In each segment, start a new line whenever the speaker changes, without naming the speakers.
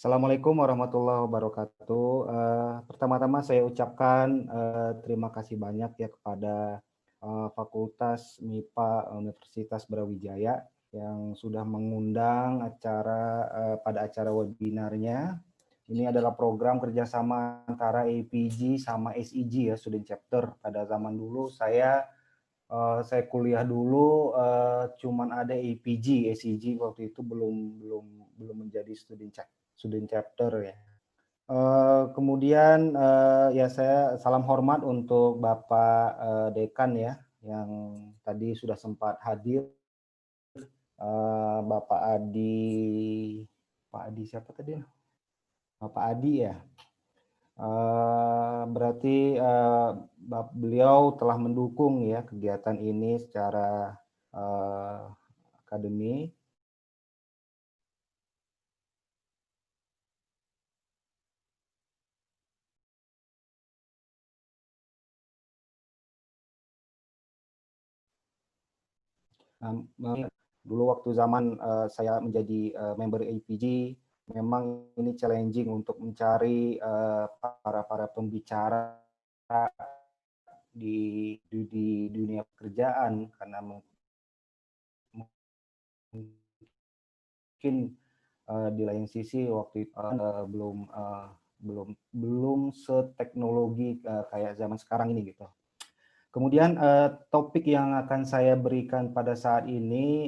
Assalamualaikum warahmatullahi wabarakatuh. Pertama-tama saya ucapkan terima kasih banyak ya kepada Fakultas MIPA Universitas Brawijaya yang sudah mengundang pada acara webinarnya. Ini adalah program kerjasama antara APG sama SEG ya, Student Chapter. Pada zaman dulu saya kuliah dulu cuman ada APG, SEG waktu itu belum menjadi student chapter ya. Kemudian ya saya salam hormat untuk Bapak Dekan ya yang tadi sudah sempat hadir, Bapak Adi siapa tadi? Bapak Adi ya. Berarti beliau telah mendukung ya kegiatan ini secara akademi. Dulu waktu zaman saya menjadi member APG, memang ini challenging untuk mencari para pembicara di dunia pekerjaan karena mungkin di lain sisi waktu itu belum seteknologi kayak zaman sekarang ini gitu. Kemudian topik yang akan saya berikan pada saat ini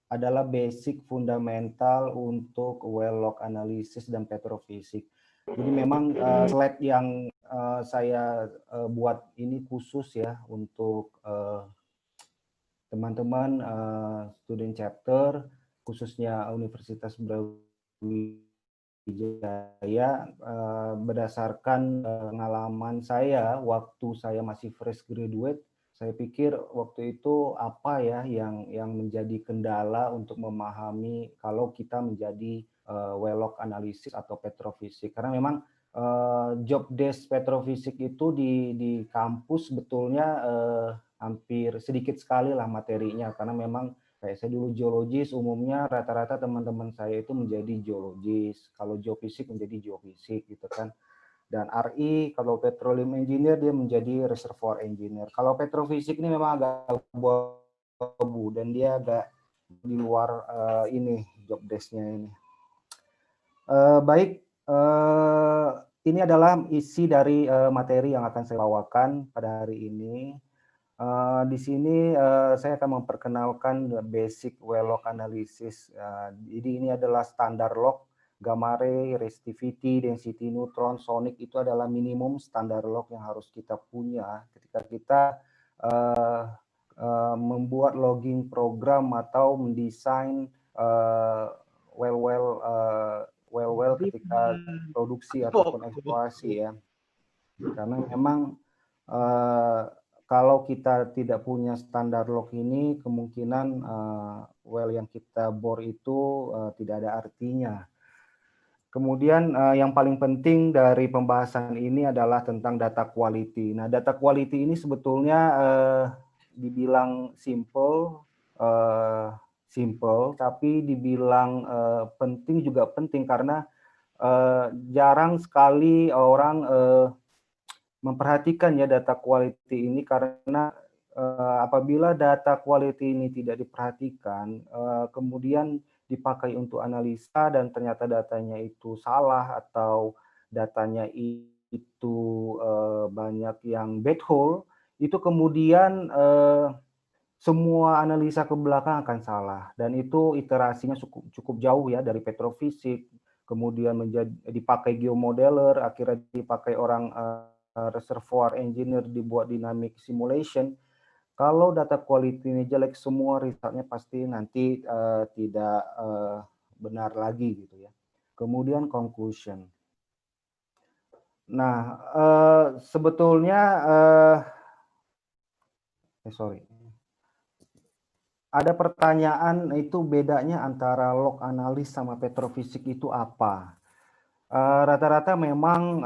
adalah basic fundamental untuk well log analysis dan petrofisik. Jadi memang slide yang saya buat ini khusus ya untuk teman-teman student chapter khususnya Universitas Brawijaya berdasarkan pengalaman saya waktu saya masih fresh graduate. Saya pikir waktu itu apa ya yang menjadi kendala untuk memahami kalau kita menjadi well log analisis atau petrofisik, karena memang job desk petrofisik itu di kampus sebetulnya hampir sedikit sekali lah materinya, karena memang kayak saya dulu geologis, umumnya rata-rata teman-teman saya itu menjadi geologis, kalau geofisik menjadi geofisik gitu kan. Dan RI kalau petroleum engineer dia menjadi reservoir engineer. Kalau petrofisik ini memang agak abu dan dia agak di luar ini job desk-nya ini. Baik, ini adalah isi dari materi yang akan saya bawakan pada hari ini. Di sini saya akan memperkenalkan basic well log analysis. Jadi ini adalah standar log, gamma ray, resistivity, density neutron, sonic itu adalah minimum standar log yang harus kita punya ketika kita membuat logging program atau mendesain well ketika produksi ataupun eksplorasi ya. Karena memang kalau kita tidak punya standar log ini, kemungkinan well yang kita bor itu tidak ada artinya. Kemudian yang paling penting dari pembahasan ini adalah tentang data quality. Nah, data quality ini sebetulnya dibilang simple, tapi dibilang penting juga penting karena jarang sekali orang memperhatikan ya data quality ini, karena apabila data quality ini tidak diperhatikan, kemudian dipakai untuk analisa dan ternyata datanya itu salah atau datanya itu banyak yang bad hole, itu kemudian semua analisa ke belakang akan salah, dan itu iterasinya cukup jauh ya dari petrofisik, kemudian dipakai geomodeler, akhirnya dipakai orang reservoir engineer dibuat dynamic simulation. Kalau data quality ini jelek, semua resultnya pasti nanti tidak benar lagi gitu ya. Kemudian conclusion. Nah, sebetulnya ada pertanyaan, itu bedanya antara log analis sama petrofisik itu apa? Rata-rata memang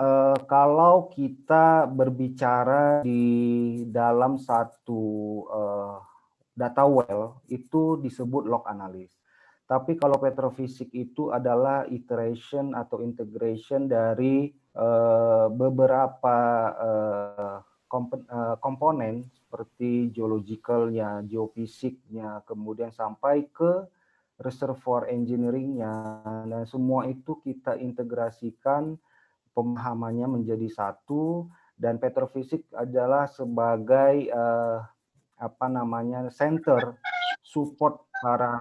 kalau kita berbicara di dalam satu data well itu disebut log analis. Tapi kalau petrofisik itu adalah iteration atau integration dari beberapa komponen seperti geological-nya, geofisiknya, kemudian sampai ke reservoir engineering-nya. Dan semua itu kita integrasikan pemahamannya menjadi satu, dan petrofisik adalah sebagai center support para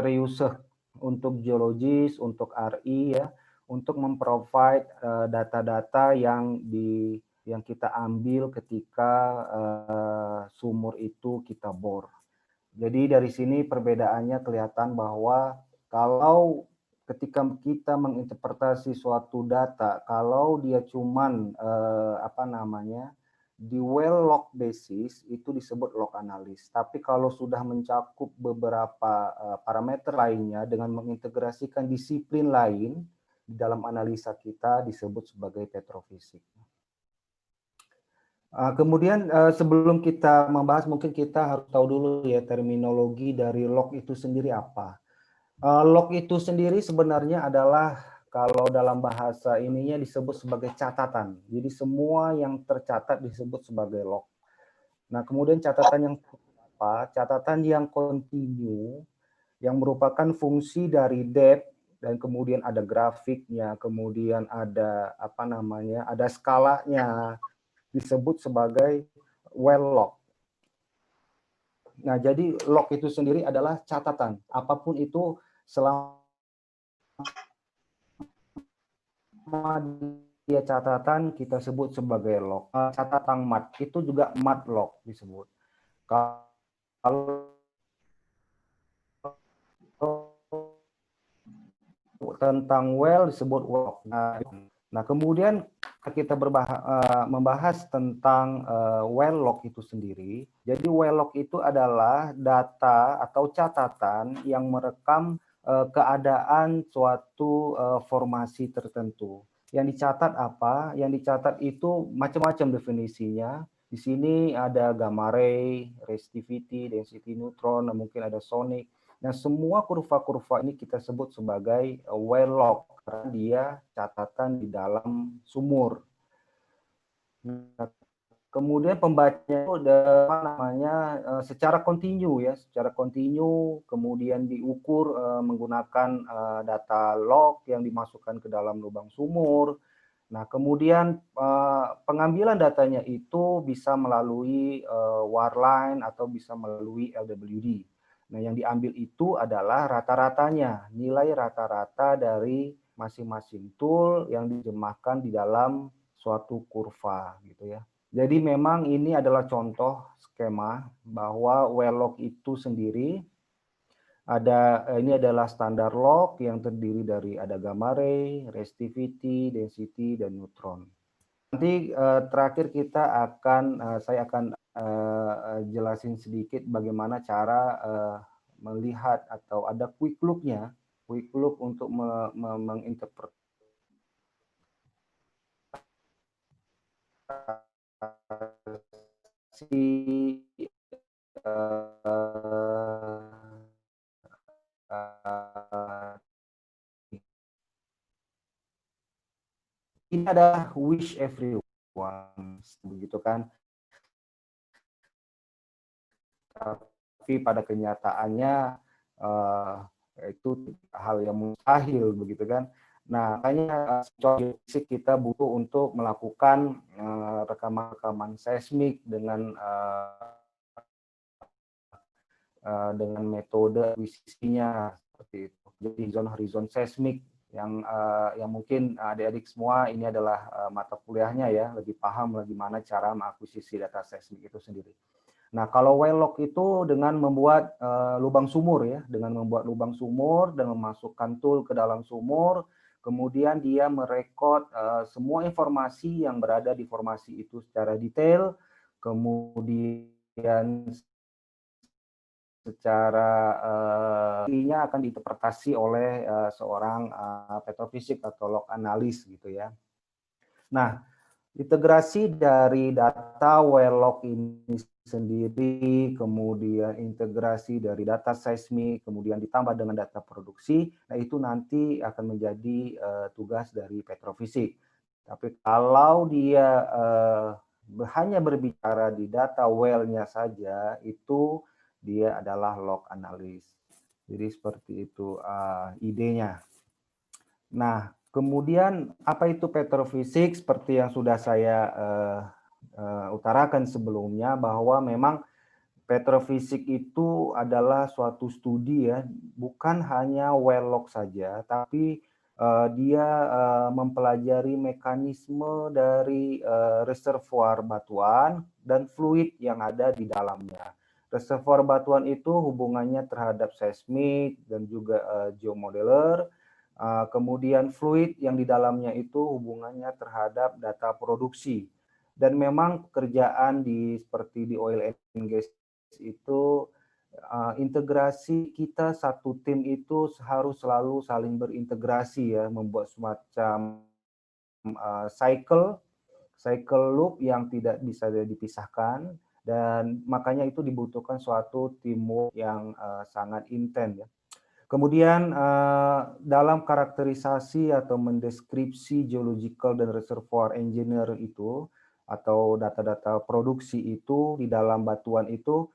user untuk geologis, untuk RI ya, untuk memprovide data-data yang kita ambil ketika sumur itu kita bor. Jadi dari sini perbedaannya kelihatan bahwa kalau ketika kita menginterpretasi suatu data, kalau dia cuman di well log basis itu disebut log analis. Tapi kalau sudah mencakup beberapa parameter lainnya dengan mengintegrasikan disiplin lain di dalam analisa kita disebut sebagai petrofisik. Kemudian sebelum kita membahas, mungkin kita harus tahu dulu ya terminologi dari log itu sendiri apa. Log itu sendiri sebenarnya adalah kalau dalam bahasa ininya disebut sebagai catatan. Jadi semua yang tercatat disebut sebagai log. Nah, kemudian catatan yang apa? Catatan yang kontinu, yang merupakan fungsi dari depth, dan kemudian ada grafiknya, kemudian ada ada skalanya, disebut sebagai well log. Nah, jadi log itu sendiri adalah catatan. Apapun itu selama dia catatan kita sebut sebagai log. Catatan mat itu juga mat log disebut. Kalau tentang well disebut log. Nah, kemudian kita membahas tentang well log itu sendiri. Jadi well log itu adalah data atau catatan yang merekam keadaan suatu formasi tertentu. Yang dicatat apa? Yang dicatat itu macam-macam definisinya. Di sini ada gamma ray, resistivity, density neutron, mungkin ada sonic. Nah, semua kurva-kurva ini kita sebut sebagai well log karena dia catatan di dalam sumur. Nah, kemudian pembacanya itu secara kontinu ya, secara kontinu, kemudian diukur menggunakan data log yang dimasukkan ke dalam lubang sumur. Nah, kemudian pengambilan datanya itu bisa melalui wireline atau bisa melalui LWD. Nah, yang diambil itu adalah rata-ratanya, nilai rata-rata dari masing-masing tool yang dijemahkan di dalam suatu kurva gitu ya. Jadi memang ini adalah contoh skema bahwa well log itu sendiri ini adalah standar log yang terdiri dari ada gamma ray, resistivity, density, dan neutron. Nanti terakhir saya akan jelasin sedikit bagaimana cara melihat atau ada quick look-nya, quick look untuk menginterpretasi ini adalah wish everyone, begitu kan? Tapi pada kenyataannya itu hal yang mustahil, begitu kan? Nah, makanya kita butuh untuk melakukan rekaman-rekaman seismik dengan metode akuisisinya seperti itu. Jadi zone horizon seismik yang mungkin adik-adik semua ini adalah mata kuliahnya ya, lebih paham bagaimana cara mengakuisisi data seismik itu sendiri. Nah, kalau well log itu dengan membuat lubang sumur ya, dengan membuat lubang sumur dan memasukkan tool ke dalam sumur, kemudian dia merekod semua informasi yang berada di formasi itu secara detail, kemudian secara ini akan diinterpretasi oleh seorang petrofisik atau log analis gitu ya. Nah, Integrasi dari data well log ini sendiri, kemudian integrasi dari data seismik, kemudian ditambah dengan data produksi, nah itu nanti akan menjadi, tugas dari petrofisik. Tapi kalau dia, hanya berbicara di data well-nya saja, itu dia adalah log analis. Jadi seperti itu, idenya. Nah, kemudian apa itu petrofisik? Seperti yang sudah saya utarakan sebelumnya, bahwa memang petrofisik itu adalah suatu studi ya, bukan hanya well log saja, tapi dia mempelajari mekanisme dari reservoir batuan dan fluid yang ada di dalamnya. Reservoir batuan itu hubungannya terhadap seismik dan juga geomodeler. Kemudian fluid yang di dalamnya itu hubungannya terhadap data produksi. Dan memang pekerjaan seperti di oil and gas itu, integrasi kita satu tim itu harus selalu saling berintegrasi ya, membuat semacam, cycle cycle loop yang tidak bisa dipisahkan, dan makanya itu dibutuhkan suatu teamwork yang, sangat intens ya. Kemudian, dalam karakterisasi atau mendeskripsi geological dan reservoir engineer itu, atau data-data produksi itu di dalam batuan itu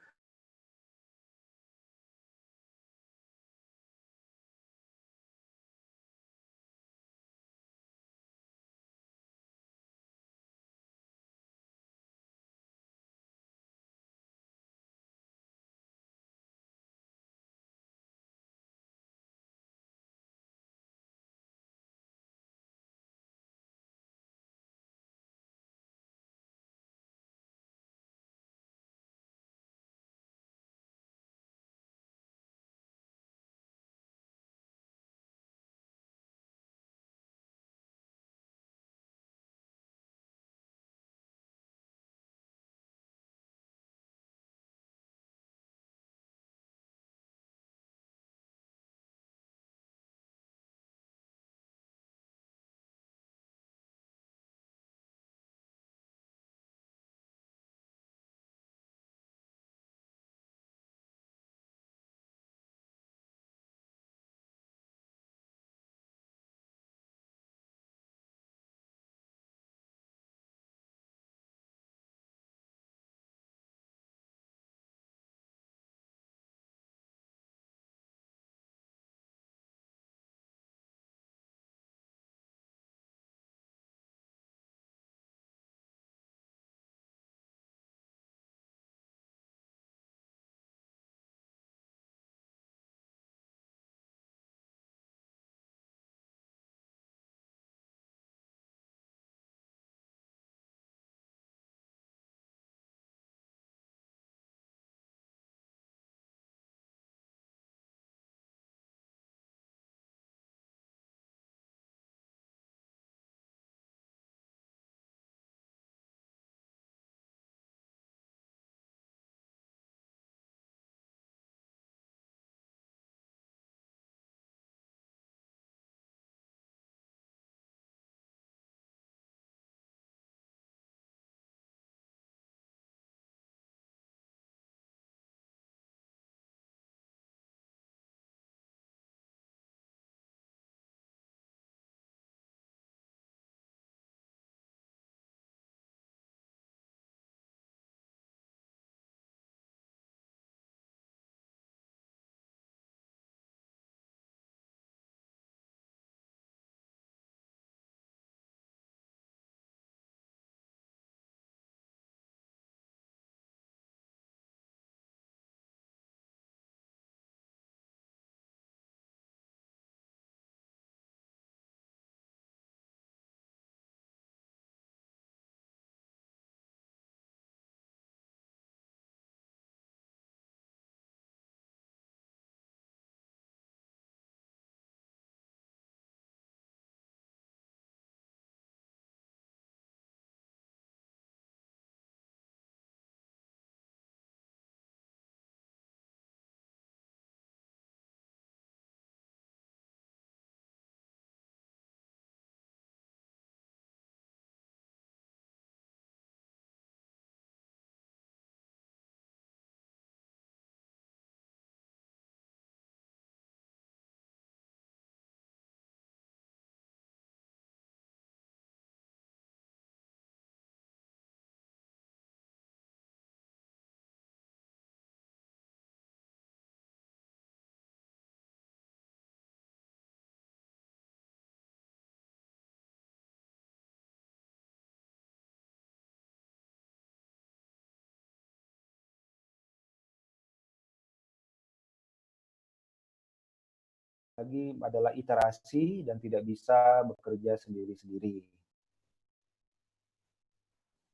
lagi adalah iterasi dan tidak bisa bekerja sendiri-sendiri.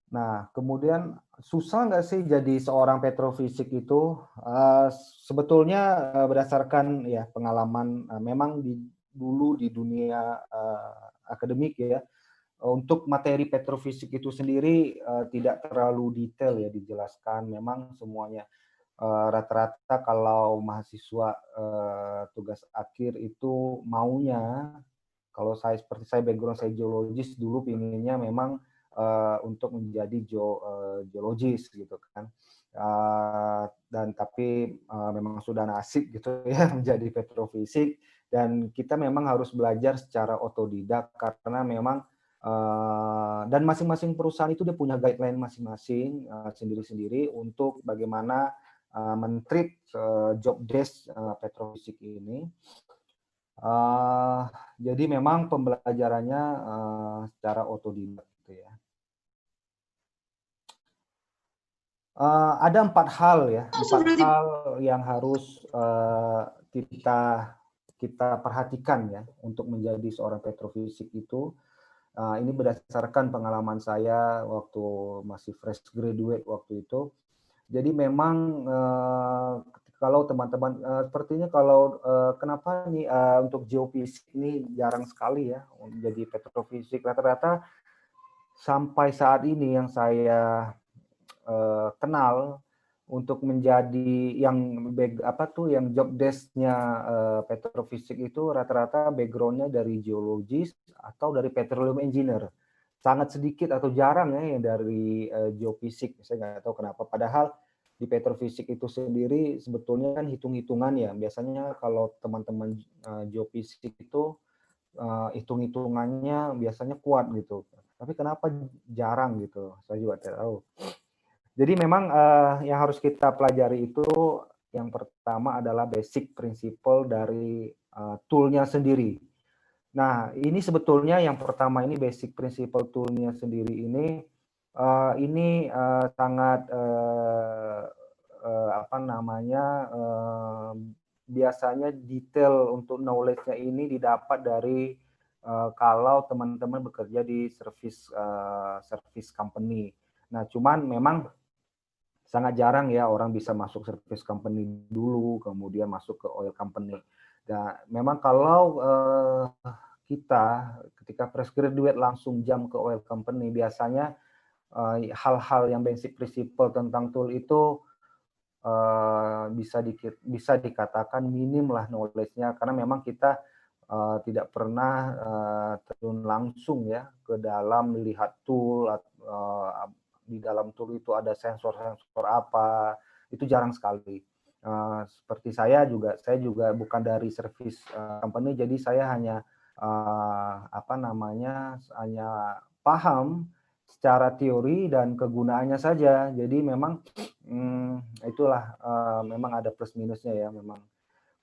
Nah, kemudian susah nggak sih jadi seorang petrofisik itu? Sebetulnya, berdasarkan ya pengalaman, memang dulu di dunia, akademik ya, untuk materi petrofisik itu sendiri, tidak terlalu detail ya dijelaskan. Memang semuanya, rata-rata kalau mahasiswa, tugas akhir itu maunya, kalau saya seperti saya background saya geologis dulu pinginnya memang, untuk menjadi geologis gitu kan. Dan tapi, memang sudah nasib gitu ya menjadi petrofisik dan kita memang harus belajar secara otodidak karena memang, dan masing-masing perusahaan itu dia punya guideline masing-masing, sendiri-sendiri untuk bagaimana, men-treat, job desk, petrofisik ini. Eee, jadi memang pembelajarannya, secara otodidak gitu ya. Ada 4 hal ya,
Oh,
4
berarti
hal yang harus, kita kita perhatikan ya untuk menjadi seorang petrofisik itu. Ini berdasarkan pengalaman saya waktu masih fresh graduate waktu itu. Jadi memang, kalau teman-teman, sepertinya kalau, kenapa nih, untuk geofisik ini jarang sekali ya jadi petrofisik. Rata-rata sampai saat ini yang saya, kenal untuk menjadi yang apa tuh, yang job desk-nya, petrofisik itu rata-rata background-nya dari geologis atau dari petroleum engineer. Sangat sedikit atau jarang ya yang dari, geofisik, saya nggak tahu kenapa. Padahal di petrofisik itu sendiri sebetulnya kan hitung-hitungan ya, biasanya kalau teman-teman, geofisik itu, hitung-hitungannya biasanya kuat gitu. Tapi kenapa jarang gitu, saya juga tidak tahu. Jadi memang, yang harus kita pelajari itu yang pertama adalah basic principle dari, tool-nya sendiri. Nah, ini sebetulnya yang pertama ini basic principle tool-nya sendiri ini, sangat, apa namanya, biasanya detail untuk knowledge-nya ini didapat dari, kalau teman-teman bekerja di service company. Nah, cuman memang sangat jarang ya orang bisa masuk service company dulu, kemudian masuk ke oil company. Dan memang kalau, kita ketika fresh graduate langsung jump ke oil company, biasanya, hal-hal yang basic principle tentang tool itu, bisa dikatakan minim lah knowledge-nya karena memang kita, tidak pernah, terjun langsung ya ke dalam melihat tool, di dalam tool itu ada sensor-sensor apa, itu jarang sekali. Seperti saya juga bukan dari service, company, jadi saya hanya, apa namanya, hanya paham secara teori dan kegunaannya saja. Jadi memang, itulah, memang ada plus minusnya ya memang.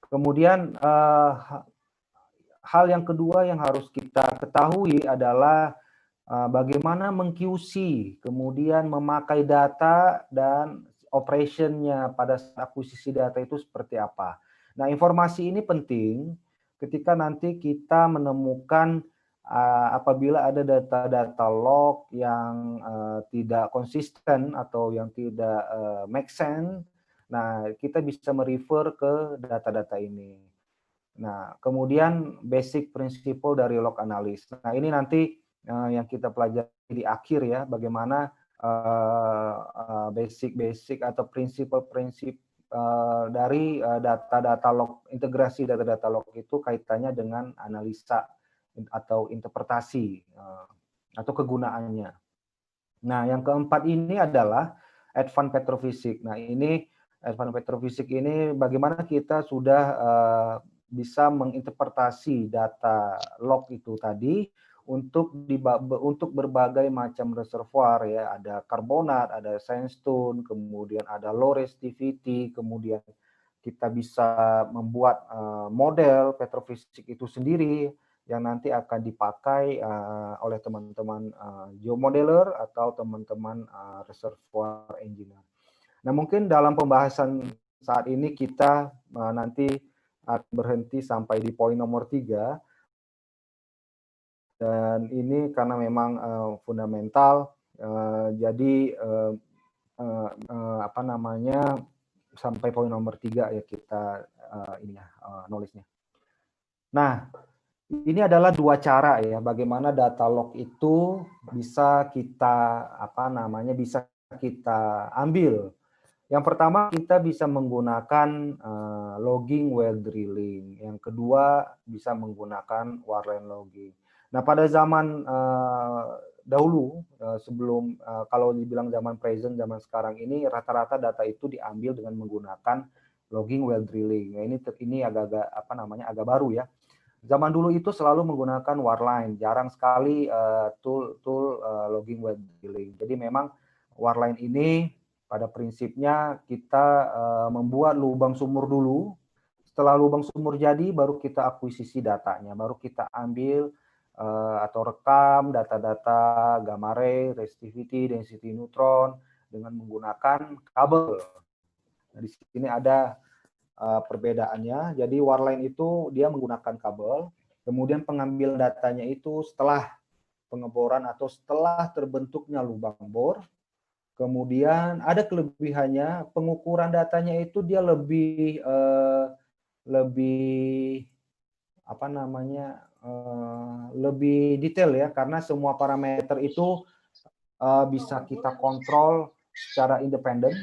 Kemudian, hal yang kedua yang harus kita ketahui adalah, bagaimana meng-QC, kemudian memakai data dan operation-nya pada saat akuisisi data itu seperti apa. Nah, informasi ini penting ketika nanti kita menemukan, apabila ada data-data log yang, tidak konsisten atau yang tidak, make sense, nah kita bisa me-refer ke data-data ini. Nah, kemudian basic principle dari log analis. Nah, ini nanti, yang kita pelajari di akhir ya, bagaimana, basic-basic atau prinsip-prinsip, dari, data-data log, integrasi data-data log itu kaitannya dengan analisa atau interpretasi, atau kegunaannya. Nah, yang keempat ini adalah advanced petrophysics. Nah, ini advanced petrophysics ini bagaimana kita sudah, bisa menginterpretasi data log itu tadi untuk berbagai macam reservoir ya, ada karbonat, ada sandstone, kemudian ada low resistivity, kemudian kita bisa membuat, model petrofisik itu sendiri yang nanti akan dipakai, oleh teman-teman, geomodeler atau teman-teman, reservoir engineer. Nah, mungkin dalam pembahasan saat ini kita, nanti, akan berhenti sampai di poin nomor 3, dan ini karena memang, fundamental, jadi, apa namanya, sampai poin nomor 3 ya kita, nulisnya. Nah, ini adalah 2 cara ya, bagaimana data log itu bisa kita, apa namanya, bisa kita ambil. Yang pertama kita bisa menggunakan, logging while drilling, yang kedua bisa menggunakan warline logging. Nah, pada zaman, dahulu, sebelum, kalau dibilang zaman present, zaman sekarang ini rata-rata data itu diambil dengan menggunakan logging while drilling. Nah, ini agak-agak, apa namanya, agak baru ya. Zaman dulu itu selalu menggunakan warline, jarang sekali, tool logging while drilling. Jadi memang warline ini pada prinsipnya kita, membuat lubang sumur dulu, setelah lubang sumur jadi baru kita akuisisi datanya, baru kita ambil, atau rekam data-data gamma ray, resistivity, density neutron dengan menggunakan kabel. Nah, di sini ada, perbedaannya. Jadi warline itu dia menggunakan kabel, kemudian pengambilan datanya itu setelah pengeboran atau setelah terbentuknya lubang bor. Kemudian ada kelebihannya, pengukuran datanya itu dia lebih, lebih, apa namanya, lebih detail ya, karena semua parameter itu, bisa kita kontrol secara independen,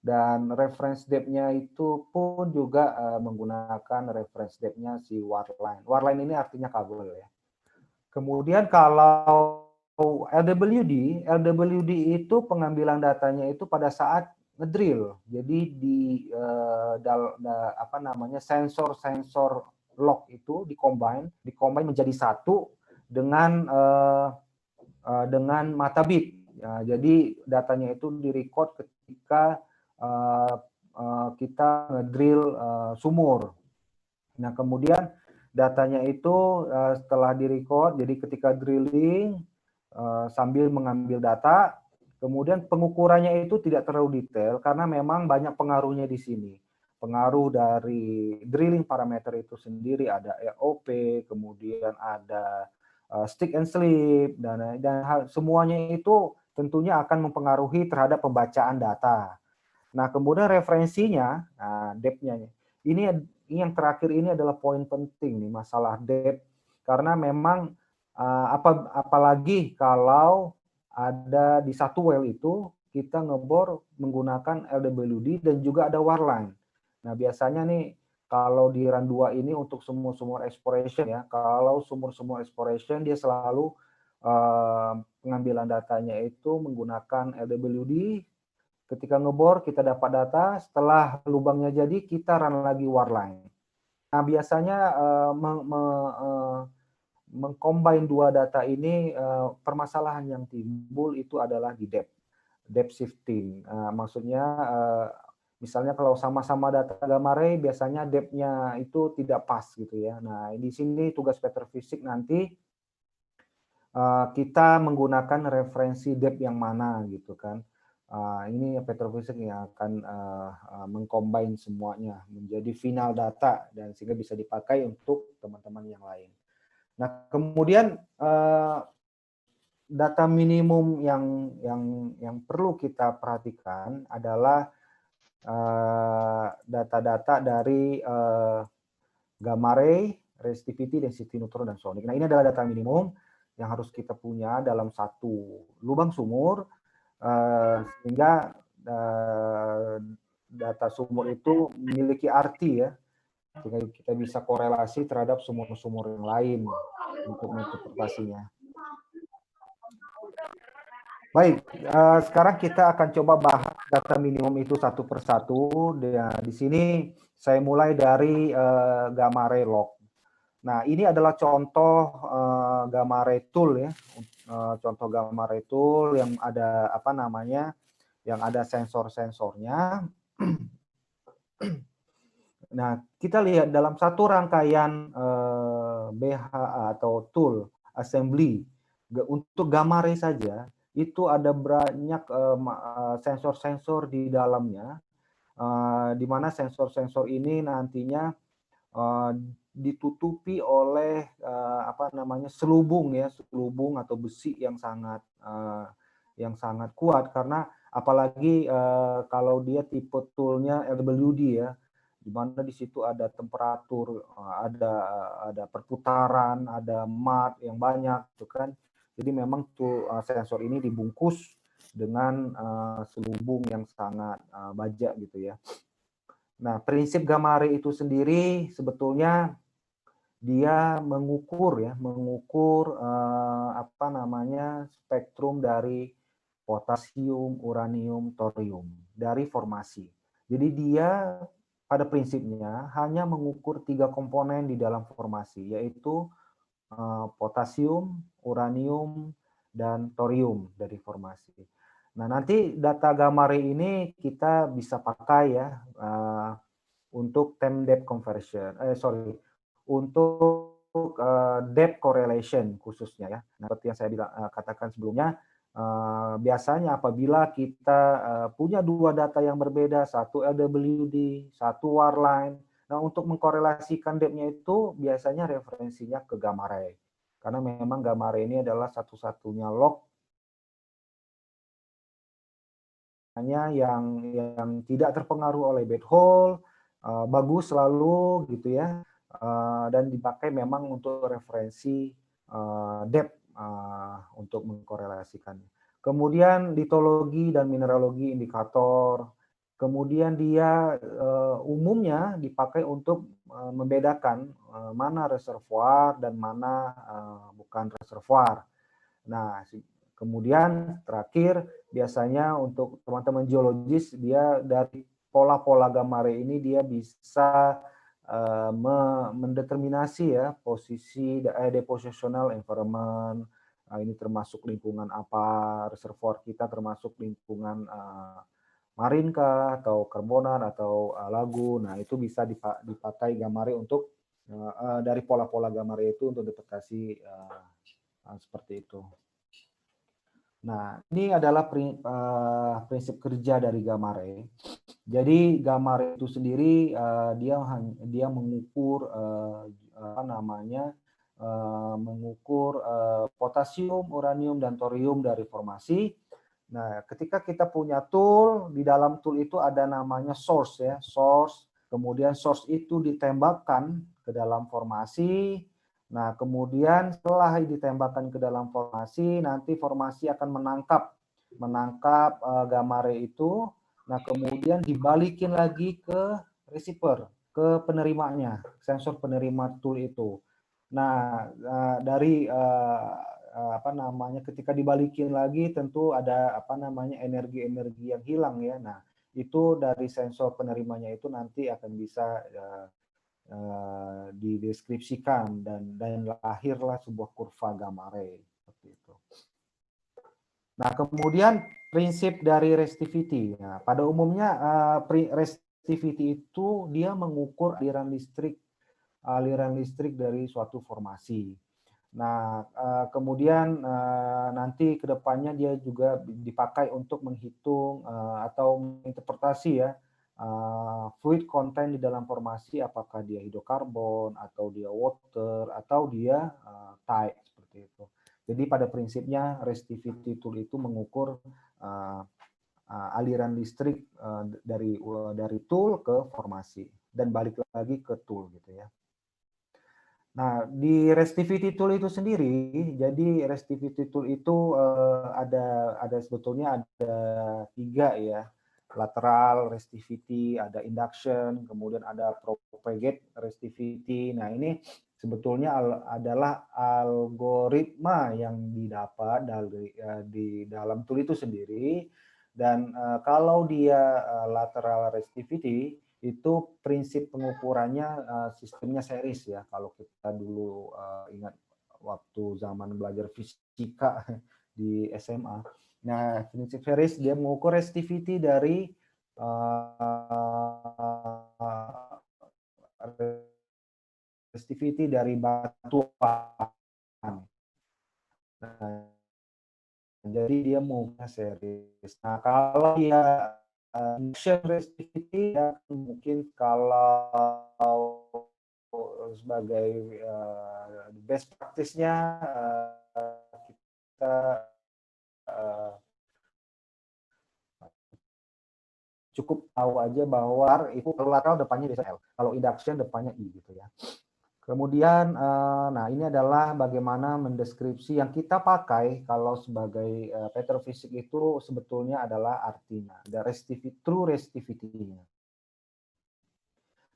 dan reference depth-nya itu pun juga, menggunakan reference depth-nya si warline. Warline ini artinya kabel ya. Kemudian kalau LWD itu pengambilan datanya itu pada saat ngedrill. Jadi di, apa namanya, sensor-sensor log itu di-combine menjadi satu dengan, dengan mata bit. Ya, jadi datanya itu di-record ketika, kita ngedrill, sumur. Nah, kemudian datanya itu, setelah di-record, jadi ketika drilling, sambil mengambil data, kemudian pengukurannya itu tidak terlalu detail karena memang banyak pengaruhnya di sini. Pengaruh dari drilling parameter itu sendiri, ada EOP, kemudian ada, stick and slip, dan semuanya itu tentunya akan mempengaruhi terhadap pembacaan data. Nah, kemudian referensinya, nah depth-nya ini yang terakhir ini adalah poin penting nih, masalah depth, karena memang, apalagi kalau ada di satu well itu kita ngebor menggunakan LWD dan juga ada warline. Nah, biasanya nih kalau di run 2 ini untuk sumur-sumur exploration ya, kalau sumur-sumur exploration dia selalu, pengambilan datanya itu menggunakan LWD. Ketika ngebor kita dapat data, setelah lubangnya jadi kita run lagi warline. Nah, biasanya, meng-combine 2 data ini, permasalahan yang timbul itu adalah di depth shifting. Maksudnya, misalnya kalau sama-sama data gamma ray biasanya depth-nya itu tidak pas gitu ya. Nah, di sini tugas Petrovisic nanti, kita menggunakan referensi depth yang mana gitu kan. Ini Petrovisic yang akan, meng-combine semuanya menjadi final data dan sehingga bisa dipakai untuk teman-teman yang lain. Nah, kemudian, data minimum yang perlu kita perhatikan adalah, data-data dari, gamma ray, resistivity, density neutron, dan sonic. Nah, ini adalah data minimum yang harus kita punya dalam satu lubang sumur, sehingga, data sumur itu memiliki arti ya, sehingga kita bisa korelasi terhadap sumur-sumur yang lain untuk menginterpretasinya. Baik, sekarang kita akan coba bahas data minimum itu satu persatu. Di sini saya mulai dari, gamma ray log. Nah, ini adalah contoh, gamma ray tool ya, contoh gamma ray tool yang ada, apa namanya, yang ada sensor-sensornya. Nah, kita lihat dalam satu rangkaian, BHA atau tool assembly, untuk gamma ray saja, itu ada banyak, sensor-sensor di dalamnya, di mana sensor-sensor ini nantinya, eee, ditutupi oleh, apa namanya, selubung ya, selubung atau besi yang sangat kuat karena apalagi, kalau dia tipe tool-nya LWD ya, di mana di situ ada temperatur, ada perputaran, ada mud yang banyak gitu kan. Jadi memang sensor ini dibungkus dengan, selubung yang sangat, baja gitu ya. Nah, prinsip Gamare itu sendiri sebetulnya dia mengukur, apa namanya, spektrum dari potasium, uranium, thorium dari formasi. Jadi dia pada prinsipnya hanya mengukur 3 komponen di dalam formasi, yaitu, potasium, uranium, dan thorium dari formasi. Nah, nanti data Gamare ini kita bisa pakai ya, untuk time depth conversion, untuk, depth correlation khususnya ya. Nah, seperti yang saya katakan sebelumnya, biasanya apabila kita, punya 2 data yang berbeda, satu LWD, satu Warline. Nah, untuk mengkorelasikan depth-nya itu biasanya referensinya ke gamma ray. Karena memang gamma ray ini adalah satu-satunya log yang tidak terpengaruh oleh bad hole, bagus selalu gitu ya, dan dipakai memang untuk referensi, depth, untuk mengkorelasikan. Kemudian litologi dan mineralogi indikator, kemudian dia, umumnya dipakai untuk, membedakan, mana reservoir dan mana, bukan reservoir. Nah, kemudian terakhir biasanya untuk teman-teman geologis dia dari pola-pola gamma ray ini dia bisa, mendeterminasi ya posisi depositional environment, ini termasuk lingkungan apa, reservoir kita termasuk lingkungan, marin kah atau karbonat atau, lagu. Nah, itu bisa dipakai gamma ray untuk, dari pola-pola gamma ray itu untuk deteksi, seperti itu. Nah, ini adalah prinsip kerja dari gamma ray. Jadi gamma ray itu sendiri, dia mengukur, apa namanya, mengukur, potasium, uranium, dan thorium dari formasi. Nah, ketika kita punya tool, di dalam tool itu ada namanya source ya, source, kemudian source itu ditembakkan ke dalam formasi. Nah, kemudian setelah ditembakkan ke dalam formasi, nanti formasi akan menangkap, gamma ray itu. Nah, kemudian dibalikin lagi ke receiver, ke penerimanya, sensor penerima tool itu. Nah, dari, apa namanya, ketika dibalikin lagi tentu ada, apa namanya, energi-energi yang hilang ya. Nah, itu dari sensor penerimanya itu nanti akan bisa, dideskripsikan dan lahirlah sebuah kurva gamma ray, seperti itu. Nah, kemudian prinsip dari resistivity. Nah, pada umumnya, resistivity itu dia mengukur aliran listrik dari suatu formasi. Nah, kemudian, nanti ke depannya dia juga dipakai untuk menghitung, atau menginterpretasi ya, fluid content di dalam formasi, apakah dia hidrokarbon, atau dia water, atau dia, tide, seperti itu. Jadi pada prinsipnya resistivity tool itu mengukur, eee aliran listrik, dari tool ke formasi dan balik lagi ke tool gitu ya. Nah, di resistivity tool itu sendiri, jadi resistivity tool itu, ada sebetulnya ada 3 ya, lateral resistivity, ada induction, kemudian ada propagate resistivity. Nah, ini sebetulnya adalah algoritma yang didapat di dalam tool itu sendiri dan, kalau dia, lateral resistivity itu prinsip pengukurannya, sistemnya series ya, kalau kita dulu, ingat waktu zaman belajar fisika di SMA. Nah, prinsip series dia mengukur resistivity dari, resistivity dari batuan. Nah, jadi dia mengukurnya series. Nah, kalau dia, induction resistivity ya mungkin kalau sebagai best practice-nya kita cukup tahu aja bahwa itu lateral depannya bisa L, kalau induction depannya I gitu ya. Kemudian, nah ini adalah bagaimana mendeskripsi yang kita pakai kalau sebagai petrofisik itu sebetulnya adalah artinya, ada true resistivity-nya.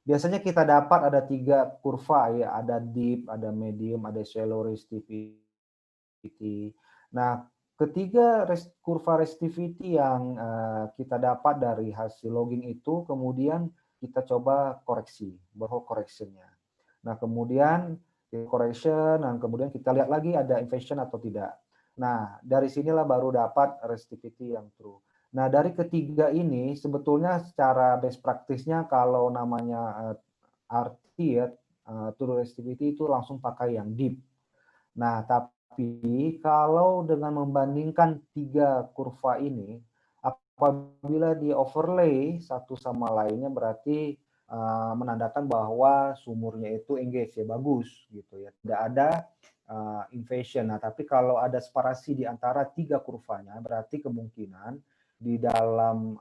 Biasanya kita dapat ada 3 kurva ya, ada deep, ada medium, ada shallow resistivity. Nah, ketiga kurva resistivity yang kita dapat dari hasil logging itu, kemudian kita coba koreksi, borehole correction-nya. Nah, kemudian correction, dan kemudian kita lihat lagi ada inversion atau tidak. Nah, dari sinilah baru dapat resistivity yang true. Nah, dari ketiga ini sebetulnya secara best practice-nya kalau namanya RT ya, true resistivity itu langsung pakai yang deep. Nah, tapi kalau dengan membandingkan 3 kurva ini, apabila di overlay satu sama lainnya berarti menandakan bahwa sumurnya itu engage ya, bagus gitu ya. Tidak ada invasion. Nah, tapi kalau ada separasi di antara 3 kurvanya, berarti kemungkinan di dalam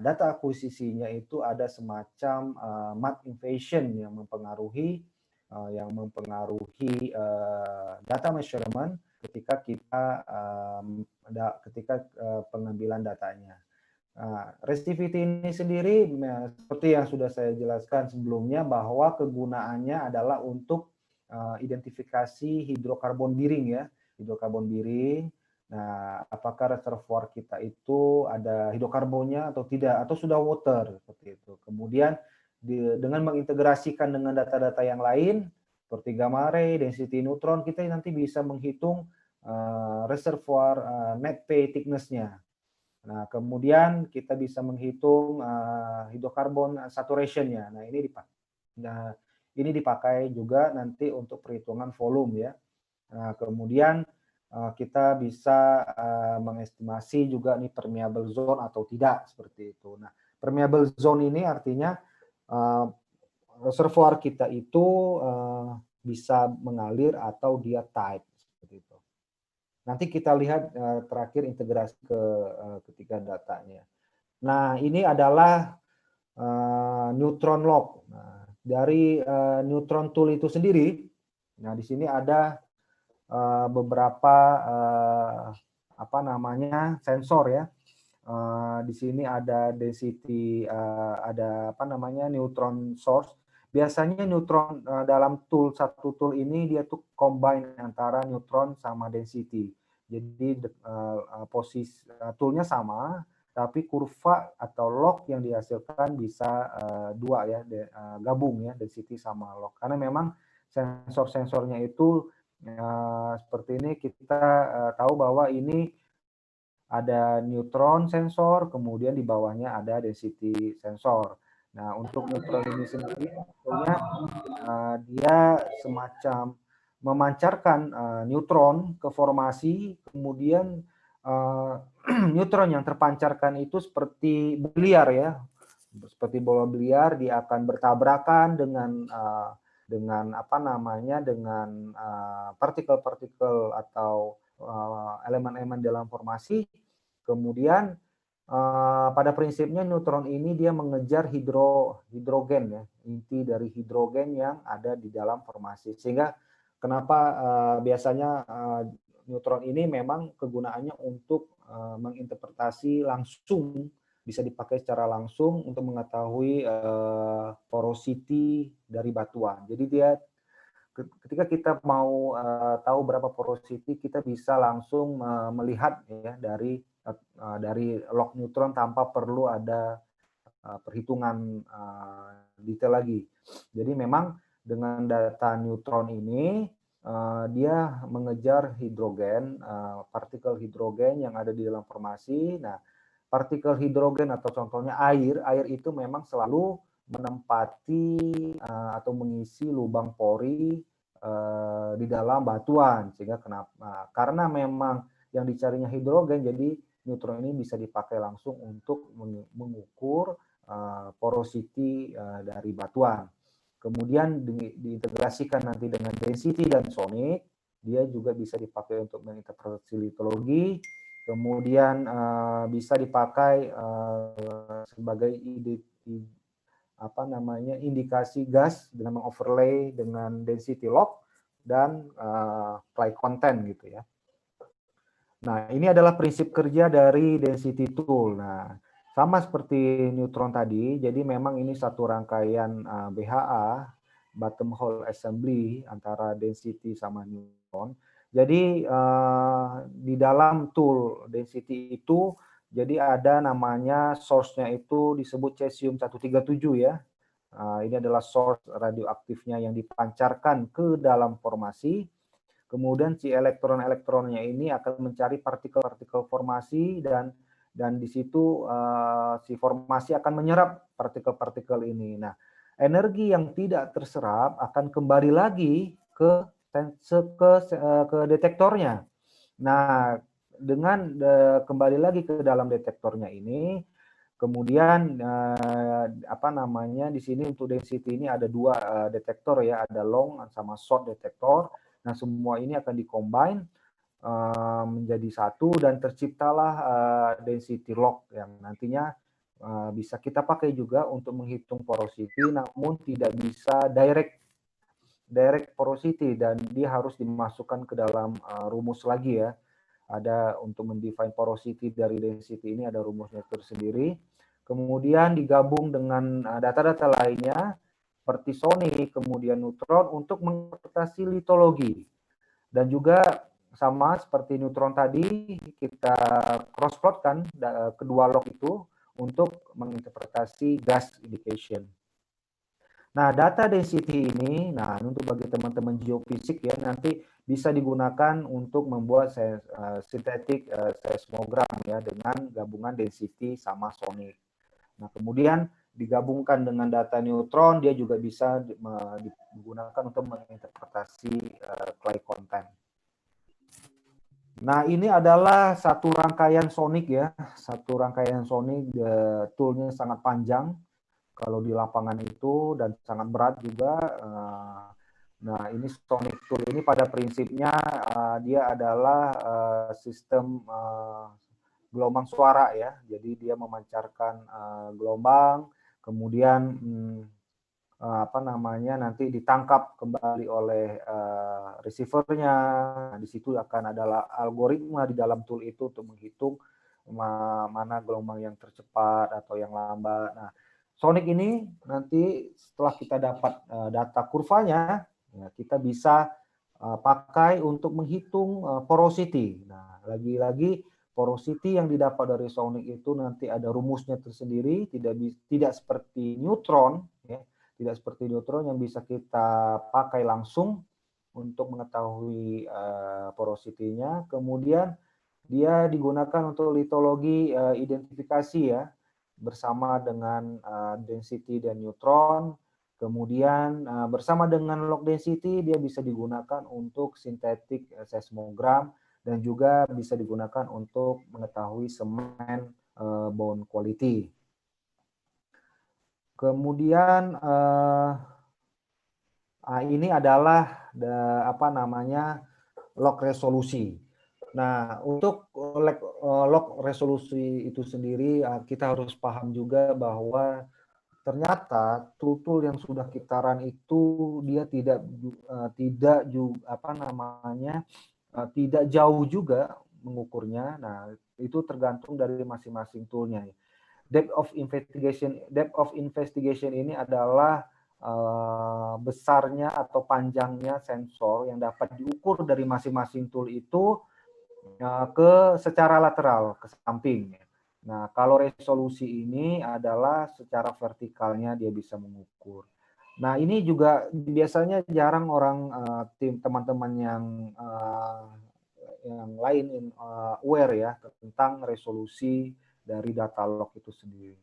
data akuisisinya itu ada semacam mud invasion yang mempengaruhi data measurement ketika kita pengambilan datanya. Resistivity ini sendiri seperti yang sudah saya jelaskan sebelumnya bahwa kegunaannya adalah untuk identifikasi hidrokarbon biring ya, hidrokarbon biring. Nah, apakah reservoir kita itu ada hidrokarbonnya atau tidak, atau sudah water seperti itu. Kemudian dengan mengintegrasikan dengan data-data yang lain seperti gamma ray, density neutron, kita nanti bisa menghitung reservoir net pay thickness-nya. Nah, kemudian kita bisa menghitung hidrokarbon saturation-nya. Nah, ini dipakai juga nanti untuk perhitungan volume ya. Nah, kemudian kita bisa mengestimasi juga nih permeable zone atau tidak seperti itu. Nah, permeable zone ini artinya reservoir kita itu bisa mengalir atau dia tight seperti itu. Nanti kita lihat terakhir integrasi ke ketiga datanya. Nah, ini adalah neutron log. Nah, dari neutron tool itu sendiri, nah di sini ada beberapa sensor ya. Di sini ada density, ada neutron source. Biasanya neutron dalam satu tool ini dia tuh combine antara neutron sama density. Jadi posisi toolnya sama, tapi kurva atau log yang dihasilkan bisa dua ya, gabung ya, density sama log. Karena memang sensor-sensornya itu seperti ini, kita tahu bahwa ini ada neutron sensor, kemudian di bawahnya ada density sensor. Nah, untuk neutron ini sendiri sebetulnya dia semacam memancarkan neutron ke formasi, kemudian neutron yang terpancarkan itu seperti biliar ya, seperti bola biliar, dia akan bertabrakan dengan partikel-partikel atau elemen-elemen dalam formasi. Kemudian pada prinsipnya neutron ini dia mengejar hidrogen ya, inti dari hidrogen yang ada di dalam formasi. Sehingga kenapa biasanya neutron ini memang kegunaannya untuk menginterpretasi langsung, bisa dipakai secara langsung untuk mengetahui porosity dari batuan. Jadi dia ketika kita mau tahu berapa porosity, kita bisa langsung melihat ya dari log neutron tanpa perlu ada perhitungan detail lagi. Jadi memang dengan data neutron ini dia mengejar hidrogen, partikel hidrogen yang ada di dalam formasi. Nah, partikel hidrogen atau contohnya air itu memang selalu menempati atau mengisi lubang pori di dalam batuan, sehingga karena memang yang dicarinya hidrogen, jadi neutron ini bisa dipakai langsung untuk mengukur porosity dari batuan. Kemudian diintegrasikan nanti dengan density dan sonic, dia juga bisa dipakai untuk menginterpretasi litologi, kemudian bisa dipakai sebagai indikasi gas dengan mengoverlay dengan density log dan clay content gitu ya. Nah, ini adalah prinsip kerja dari density tool. Nah, sama seperti neutron tadi, jadi memang ini satu rangkaian BHA, bottom hole assembly, antara density sama neutron. Jadi di dalam tool density itu, jadi ada namanya source-nya itu disebut cesium-137 ya. Ini adalah source radioaktifnya yang dipancarkan ke dalam formasi. Kemudian si elektron-elektronnya ini akan mencari partikel-partikel formasi dan di situ si formasi akan menyerap partikel-partikel ini. Nah, energi yang tidak terserap akan kembali lagi ke detektornya. Nah, dengan kembali lagi ke dalam detektornya ini, kemudian di sini untuk density ini ada dua detektor ya, ada long sama short detektor. Nah, semua ini akan dikombine menjadi satu dan terciptalah density log yang nantinya bisa kita pakai juga untuk menghitung porosity, namun tidak bisa direct porosity dan dia harus dimasukkan ke dalam rumus lagi ya. Ada untuk mendefine porosity dari density ini ada rumusnya tersendiri. Kemudian digabung dengan data-data lainnya seperti sonic, kemudian neutron untuk menginterpretasi litologi. Dan juga sama seperti neutron tadi, kita cross-plotkan kedua log itu untuk menginterpretasi gas indication. Nah, data density ini, nah untuk bagi teman-teman geofisik ya, nanti bisa digunakan untuk membuat sintetik seismogram ya dengan gabungan density sama sonic. Nah, kemudian digabungkan dengan data neutron, dia juga bisa digunakan untuk menginterpretasi clay content. Nah, ini adalah satu rangkaian sonic ya, satu rangkaian sonic, toolnya sangat panjang kalau di lapangan itu dan sangat berat juga. Nah, ini sonic tool ini pada prinsipnya dia adalah sistem gelombang suara ya. Jadi dia memancarkan gelombang, kemudian nanti ditangkap kembali oleh receivernya. Nah, di situ akan ada algoritma di dalam tool itu untuk menghitung mana gelombang yang tercepat atau yang lambat. Nah, sonic ini nanti setelah kita dapat data kurvanya, ya, kita bisa pakai untuk menghitung porosity. Nah, lagi-lagi porosity yang didapat dari sonic itu nanti ada rumusnya tersendiri, tidak seperti neutron, ya, tidak seperti neutron yang bisa kita pakai langsung untuk mengetahui porosity-nya. Kemudian dia digunakan untuk litologi identifikasi ya, bersama dengan density dan neutron. Kemudian bersama dengan log density dia bisa digunakan untuk sintetik seismogram dan juga bisa digunakan untuk mengetahui semen bone quality. Kemudian ini adalah log resolusi. Nah, untuk log resolusi itu sendiri kita harus paham juga bahwa ternyata tool-tool yang sudah kita run itu dia tidak jauh juga mengukurnya. Nah, itu tergantung dari masing-masing toolnya. Depth of investigation ini adalah besarnya atau panjangnya sensor yang dapat diukur dari masing-masing tool itu secara lateral ke samping. Nah, kalau resolusi ini adalah secara vertikalnya dia bisa mengukur. Nah, ini juga biasanya jarang orang teman-teman yang lain aware ya tentang resolusi dari data log itu sendiri.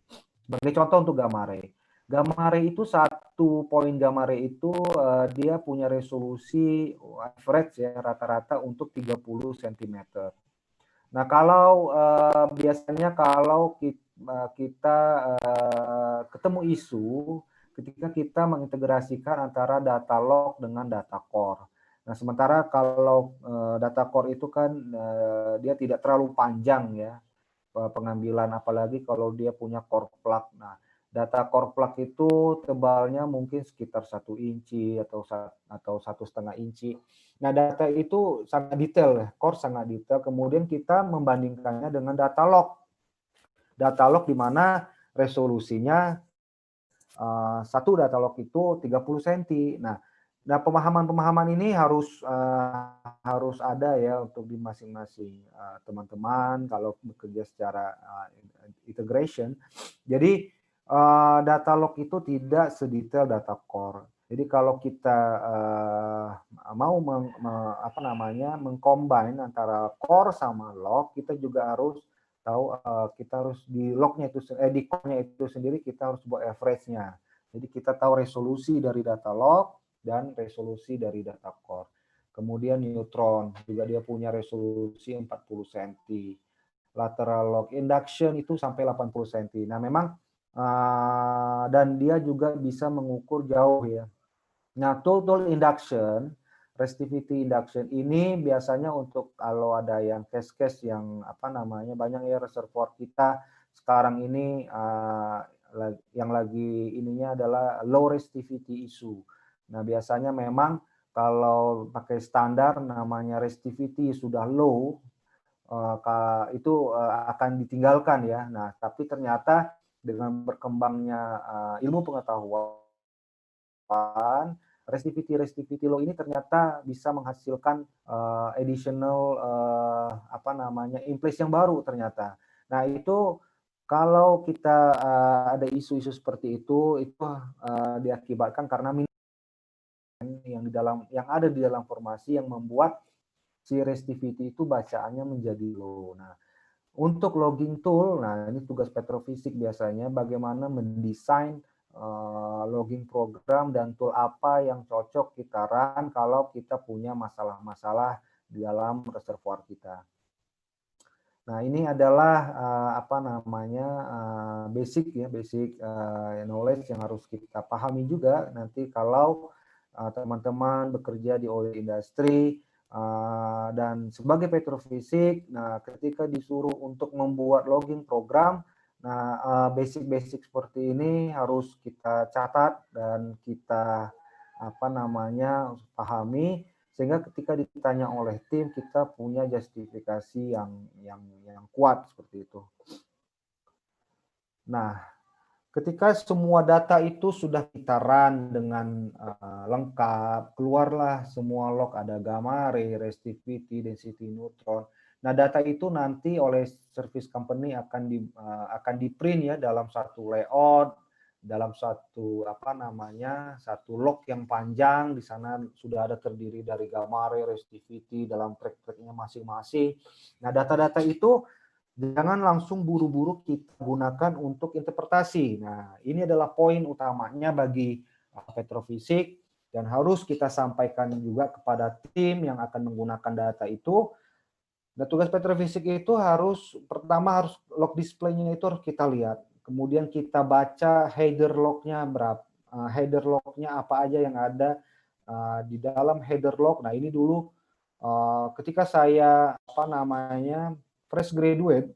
Sebagai contoh untuk gamma ray. Gamma ray itu satu poin gamma ray itu dia punya resolusi average ya rata-rata untuk 30 cm. Nah, kalau biasanya kalau kita ketemu isu ketika kita mengintegrasikan antara data log dengan data core. Nah, sementara kalau data core itu kan dia tidak terlalu panjang ya pengambilan, apalagi kalau dia punya core plug. Nah, data core plug itu tebalnya mungkin sekitar 1 inci atau 1,5 inci. Nah, data itu sangat detail ya, core sangat detail. Kemudian kita membandingkannya dengan data log. Data log di mana resolusinya satu data log itu 30 cm. Nah, pemahaman-pemahaman ini harus ada ya untuk di masing-masing teman-teman kalau bekerja secara integration. Jadi data log itu tidak sedetail data core. Jadi kalau kita mau mengcombine antara core sama log, kita juga harus tahu kita harus di lognya itu di core-nya itu sendiri kita harus buat average-nya. Jadi kita tahu resolusi dari data log dan resolusi dari data core. Kemudian neutron juga dia punya resolusi 40 cm. Lateral log induction itu sampai 80 cm. Nah, memang dan dia juga bisa mengukur jauh ya. Nah, total induction, resistivity induction ini biasanya untuk kalau ada yang case-case yang banyak ya reservoir kita sekarang ini yang lagi ininya adalah low resistivity issue. Nah, biasanya memang kalau pakai standar namanya resistivity sudah low, itu akan ditinggalkan ya. Nah, tapi ternyata dengan berkembangnya ilmu pengetahuan, resistivity low ini ternyata bisa menghasilkan additional in-place yang baru ternyata. Nah, itu kalau kita ada isu-isu seperti itu diakibatkan karena yang ada di dalam formasi yang membuat si resistivity itu bacaannya menjadi low. Nah, untuk logging tool, nah ini tugas petrofisik biasanya bagaimana mendesain logging program dan tool apa yang cocok kita run kalau kita punya masalah-masalah di dalam reservoir kita. Nah, ini adalah basic knowledge yang harus kita pahami juga nanti kalau teman-teman bekerja di oil industry dan sebagai petrofisik. Nah, ketika disuruh untuk membuat logging program, nah basic-basic seperti ini harus kita catat dan kita pahami sehingga ketika ditanya oleh tim kita punya justifikasi yang kuat seperti itu. Nah, ketika semua data itu sudah kita run dengan lengkap, keluarlah semua log, ada gamma ray, resistivity, density neutron. Nah, data itu nanti oleh service company akan di print ya dalam satu layout, dalam satu satu log yang panjang. Di sana sudah ada terdiri dari gamma ray, resistivity dalam track-tracknya masing-masing. Nah, data-data itu jangan langsung buru-buru kita gunakan untuk interpretasi. Nah, ini adalah poin utamanya bagi petrofisik dan harus kita sampaikan juga kepada tim yang akan menggunakan data itu. Dan tugas petrofisik itu pertama harus log display-nya itu harus kita lihat. Kemudian kita baca header log-nya header log-nya apa aja yang ada di dalam header log. Nah, ini dulu ketika saya fresh graduate,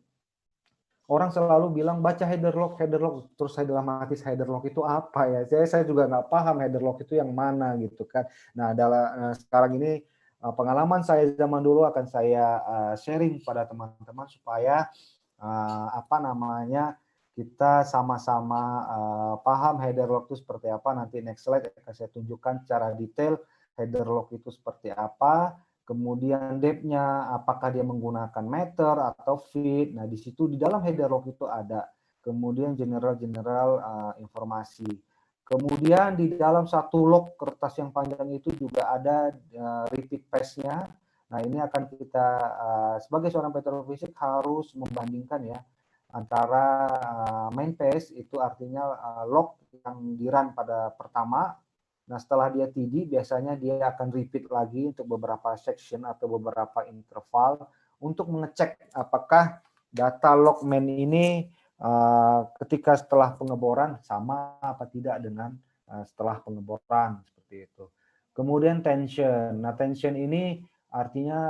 orang selalu bilang baca header log, terus saya dalam hati header log itu apa ya? Saya juga nggak paham header log itu yang mana gitu kan. Nah, sekarang ini pengalaman saya zaman dulu akan saya sharing pada teman-teman supaya kita sama-sama paham header log itu seperti apa. Nanti next slide akan saya tunjukkan secara detail header log itu seperti apa. Kemudian depth-nya apakah dia menggunakan meter atau feet. Nah, di situ di dalam header log itu ada. Kemudian general informasi. Kemudian di dalam satu log kertas yang panjang itu juga ada repeat paste-nya. Nah, ini akan kita sebagai seorang petrofisik harus membandingkan ya antara main paste itu artinya log yang di-run pada pertama. Nah, setelah dia TD, biasanya dia akan repeat lagi untuk beberapa section atau beberapa interval untuk mengecek apakah data log main ini ketika setelah pengeboran sama apa tidak dengan setelah pengeboran seperti itu. Kemudian tension. Nah, tension ini artinya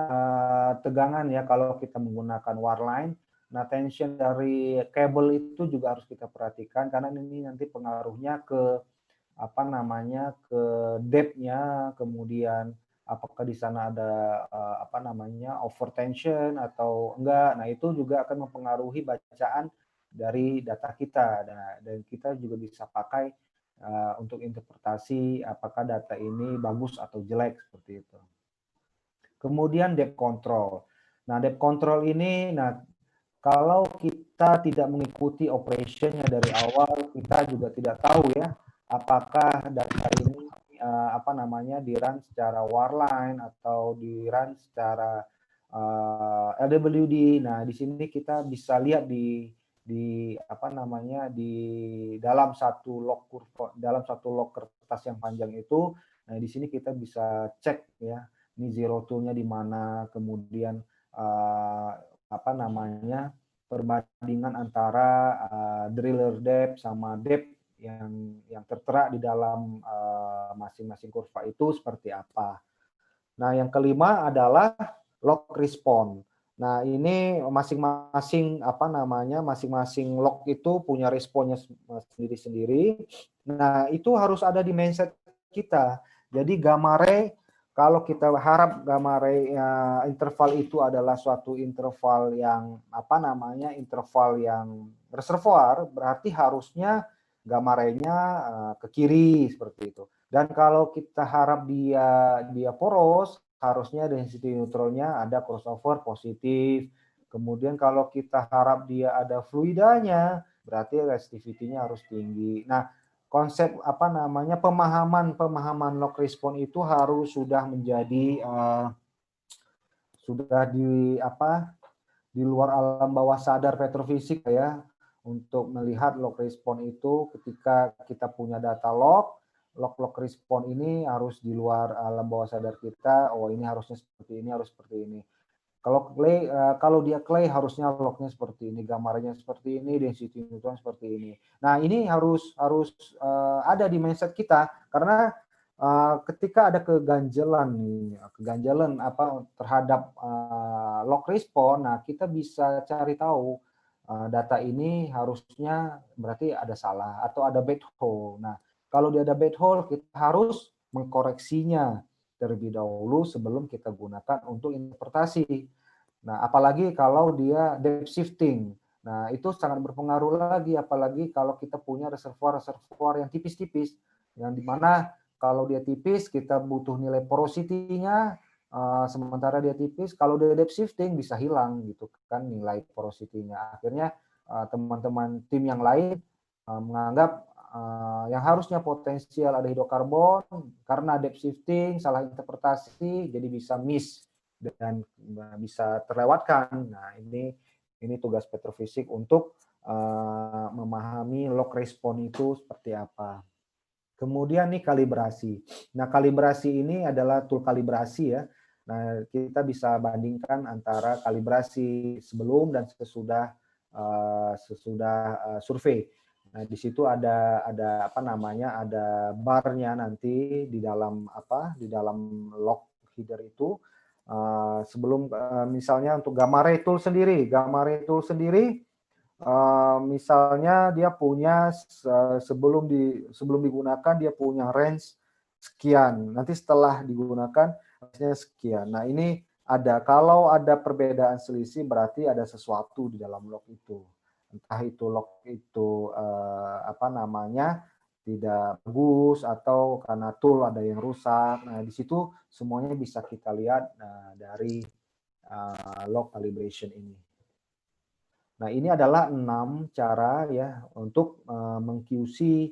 tegangan ya kalau kita menggunakan wireline. Nah, tension dari kabel itu juga harus kita perhatikan karena ini nanti pengaruhnya ke apa namanya, ke depth-nya, kemudian apakah di sana ada apa namanya, overtension atau enggak. Nah, itu juga akan mempengaruhi bacaan dari data kita. Nah, dan kita juga bisa pakai untuk interpretasi apakah data ini bagus atau jelek seperti itu. Kemudian depth control. Nah, depth control ini, nah kalau kita tidak mengikuti operation-nya dari awal, kita juga tidak tahu ya apakah data ini apa namanya di-run secara wireline atau di-run secara LWD. Nah, di sini kita bisa lihat di apa namanya di dalam satu log kertas yang panjang itu. Nah, di sini kita bisa cek ya, ini zero to-nya di mana, kemudian apa namanya, perbandingan antara driller depth sama depth yang tertera di dalam masing-masing kurva itu seperti apa. Nah, yang kelima adalah log response. Nah, ini masing-masing apa namanya, masing-masing log itu punya responnya sendiri-sendiri. Nah, itu harus ada di mindset kita. Jadi gamma ray, kalau kita harap gamma ray interval itu adalah suatu interval yang apa namanya, interval yang reservoir, berarti harusnya gamma ray-nya ke kiri seperti itu. Dan kalau kita harap dia poros, harusnya density neutronnya ada crossover positif. Kemudian kalau kita harap dia ada fluidanya, berarti resistivity-nya harus tinggi. Nah, konsep apa namanya, pemahaman log response itu harus sudah menjadi sudah di luar alam bawah sadar petrofisik ya, untuk melihat log response itu ketika kita punya data log respon ini harus di luar alam bawah sadar kita. Oh, ini harusnya seperti ini, harus seperti ini. Kalau dia clay harusnya lognya seperti ini, gambarnya seperti ini, density neutron seperti ini. Nah, ini harus ada di mindset kita karena ketika ada keganjalan apa terhadap log respon, nah kita bisa cari tahu data ini harusnya berarti ada salah atau ada bad hole. Nah, kalau dia ada bad hole, kita harus mengkoreksinya terlebih dahulu sebelum kita gunakan untuk interpretasi. Nah, apalagi kalau dia depth shifting. Nah, itu sangat berpengaruh lagi, apalagi kalau kita punya reservoir yang tipis-tipis, yang dimana kalau dia tipis, kita butuh nilai porosity-nya, sementara dia tipis, kalau dia depth shifting bisa hilang gitu kan nilai porosity-nya. Akhirnya teman-teman tim yang lain menganggap yang harusnya potensial ada hidrokarbon, karena depth shifting, salah interpretasi, jadi bisa miss dan bisa terlewatkan. Nah, ini tugas petrofisik untuk memahami log respon itu seperti apa. Kemudian nih kalibrasi. Nah, kalibrasi ini adalah tool kalibrasi ya. Nah, kita bisa bandingkan antara kalibrasi sebelum dan sesudah survei. Nah, di situ ada apa namanya, ada barnya nanti di dalam log header itu. Sebelum misalnya untuk gamma ray tool sendiri, misalnya dia punya sebelum digunakan dia punya range sekian. Nanti setelah digunakan range-nya sekian. Nah, ini kalau ada perbedaan selisih berarti ada sesuatu di dalam log itu. Entah itu log itu apa namanya tidak bagus atau karena tool ada yang rusak. Nah, di situ semuanya bisa kita lihat dari log calibration ini. Nah, ini adalah 6 cara ya untuk meng-QC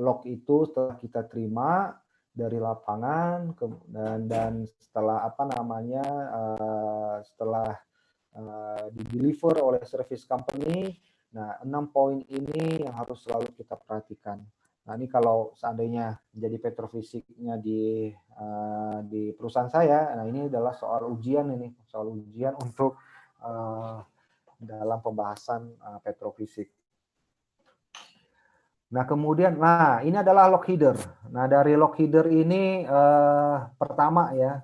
log itu setelah kita terima dari lapangan dan setelah apa namanya setelah di-deliver oleh service company. Nah, 6 poin ini yang harus selalu kita perhatikan. Nah, ini kalau seandainya jadi petrofisiknya di perusahaan saya, nah ini adalah soal ujian untuk dalam pembahasan petrofisik. Nah, kemudian, nah ini adalah log header. Nah, dari log header ini pertama ya,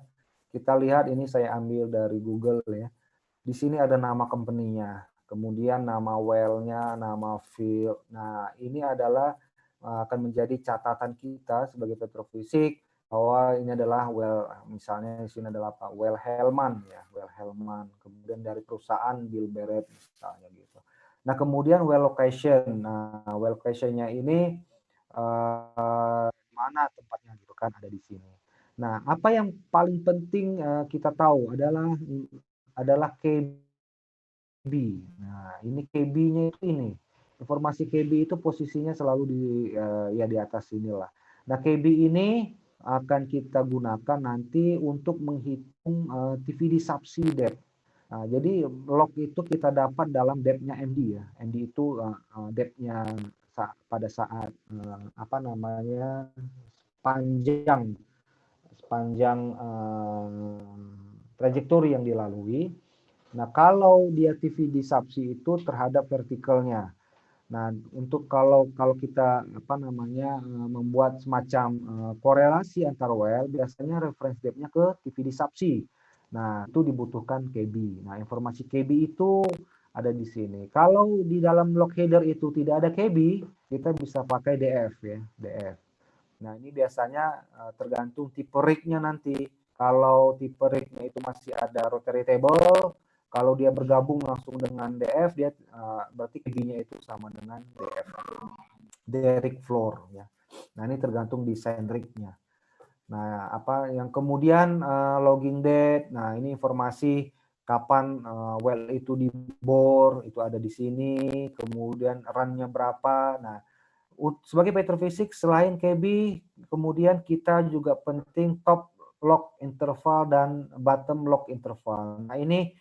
kita lihat ini saya ambil dari Google ya. Di sini ada nama company-nya, kemudian nama well-nya, nama field. Nah, ini adalah akan menjadi catatan kita sebagai petrofisik bahwa ini adalah well, misalnya di sini adalah apa? Well Hellman ya, well Hellman. Kemudian dari perusahaan Bill Barrett misalnya gitu. Nah, kemudian well location. Nah, well location-nya ini mana tempatnya gitu kan ada di sini. Nah, apa yang paling penting kita tahu adalah KB. Nah, ini KB-nya itu ini. Informasi KB itu posisinya selalu di ya di atas sinilah. Nah, KB ini akan kita gunakan nanti untuk menghitung TVD subsea depth. Nah, jadi log itu kita dapat dalam depth-nya MD ya. MD itu depth-nya pada saat apa namanya panjang sepanjang trajektori yang dilalui. Nah, kalau dia TVD subsea itu terhadap vertikalnya. Nah, untuk kalau kita apa namanya membuat semacam korelasi antar well, biasanya reference depth-nya ke TVD subsea. Nah, itu dibutuhkan KB. Nah, informasi KB itu ada di sini. Kalau di dalam log header itu tidak ada KB, kita bisa pakai DF ya, DF. Nah, ini biasanya tergantung tipe rig-nya nanti. Kalau tipe rig-nya itu masih ada rotary table, kalau dia bergabung langsung dengan DF, dia berarti KB-nya itu sama dengan DF, derrick floor ya. Nah, ini tergantung desain rig-nya. Nah, apa yang kemudian logging date. Nah, ini informasi kapan well itu dibor, itu ada di sini, kemudian run-nya berapa. Nah, sebagai petrofisik selain KB, kemudian kita juga penting top lock interval dan bottom lock interval. Nah, ini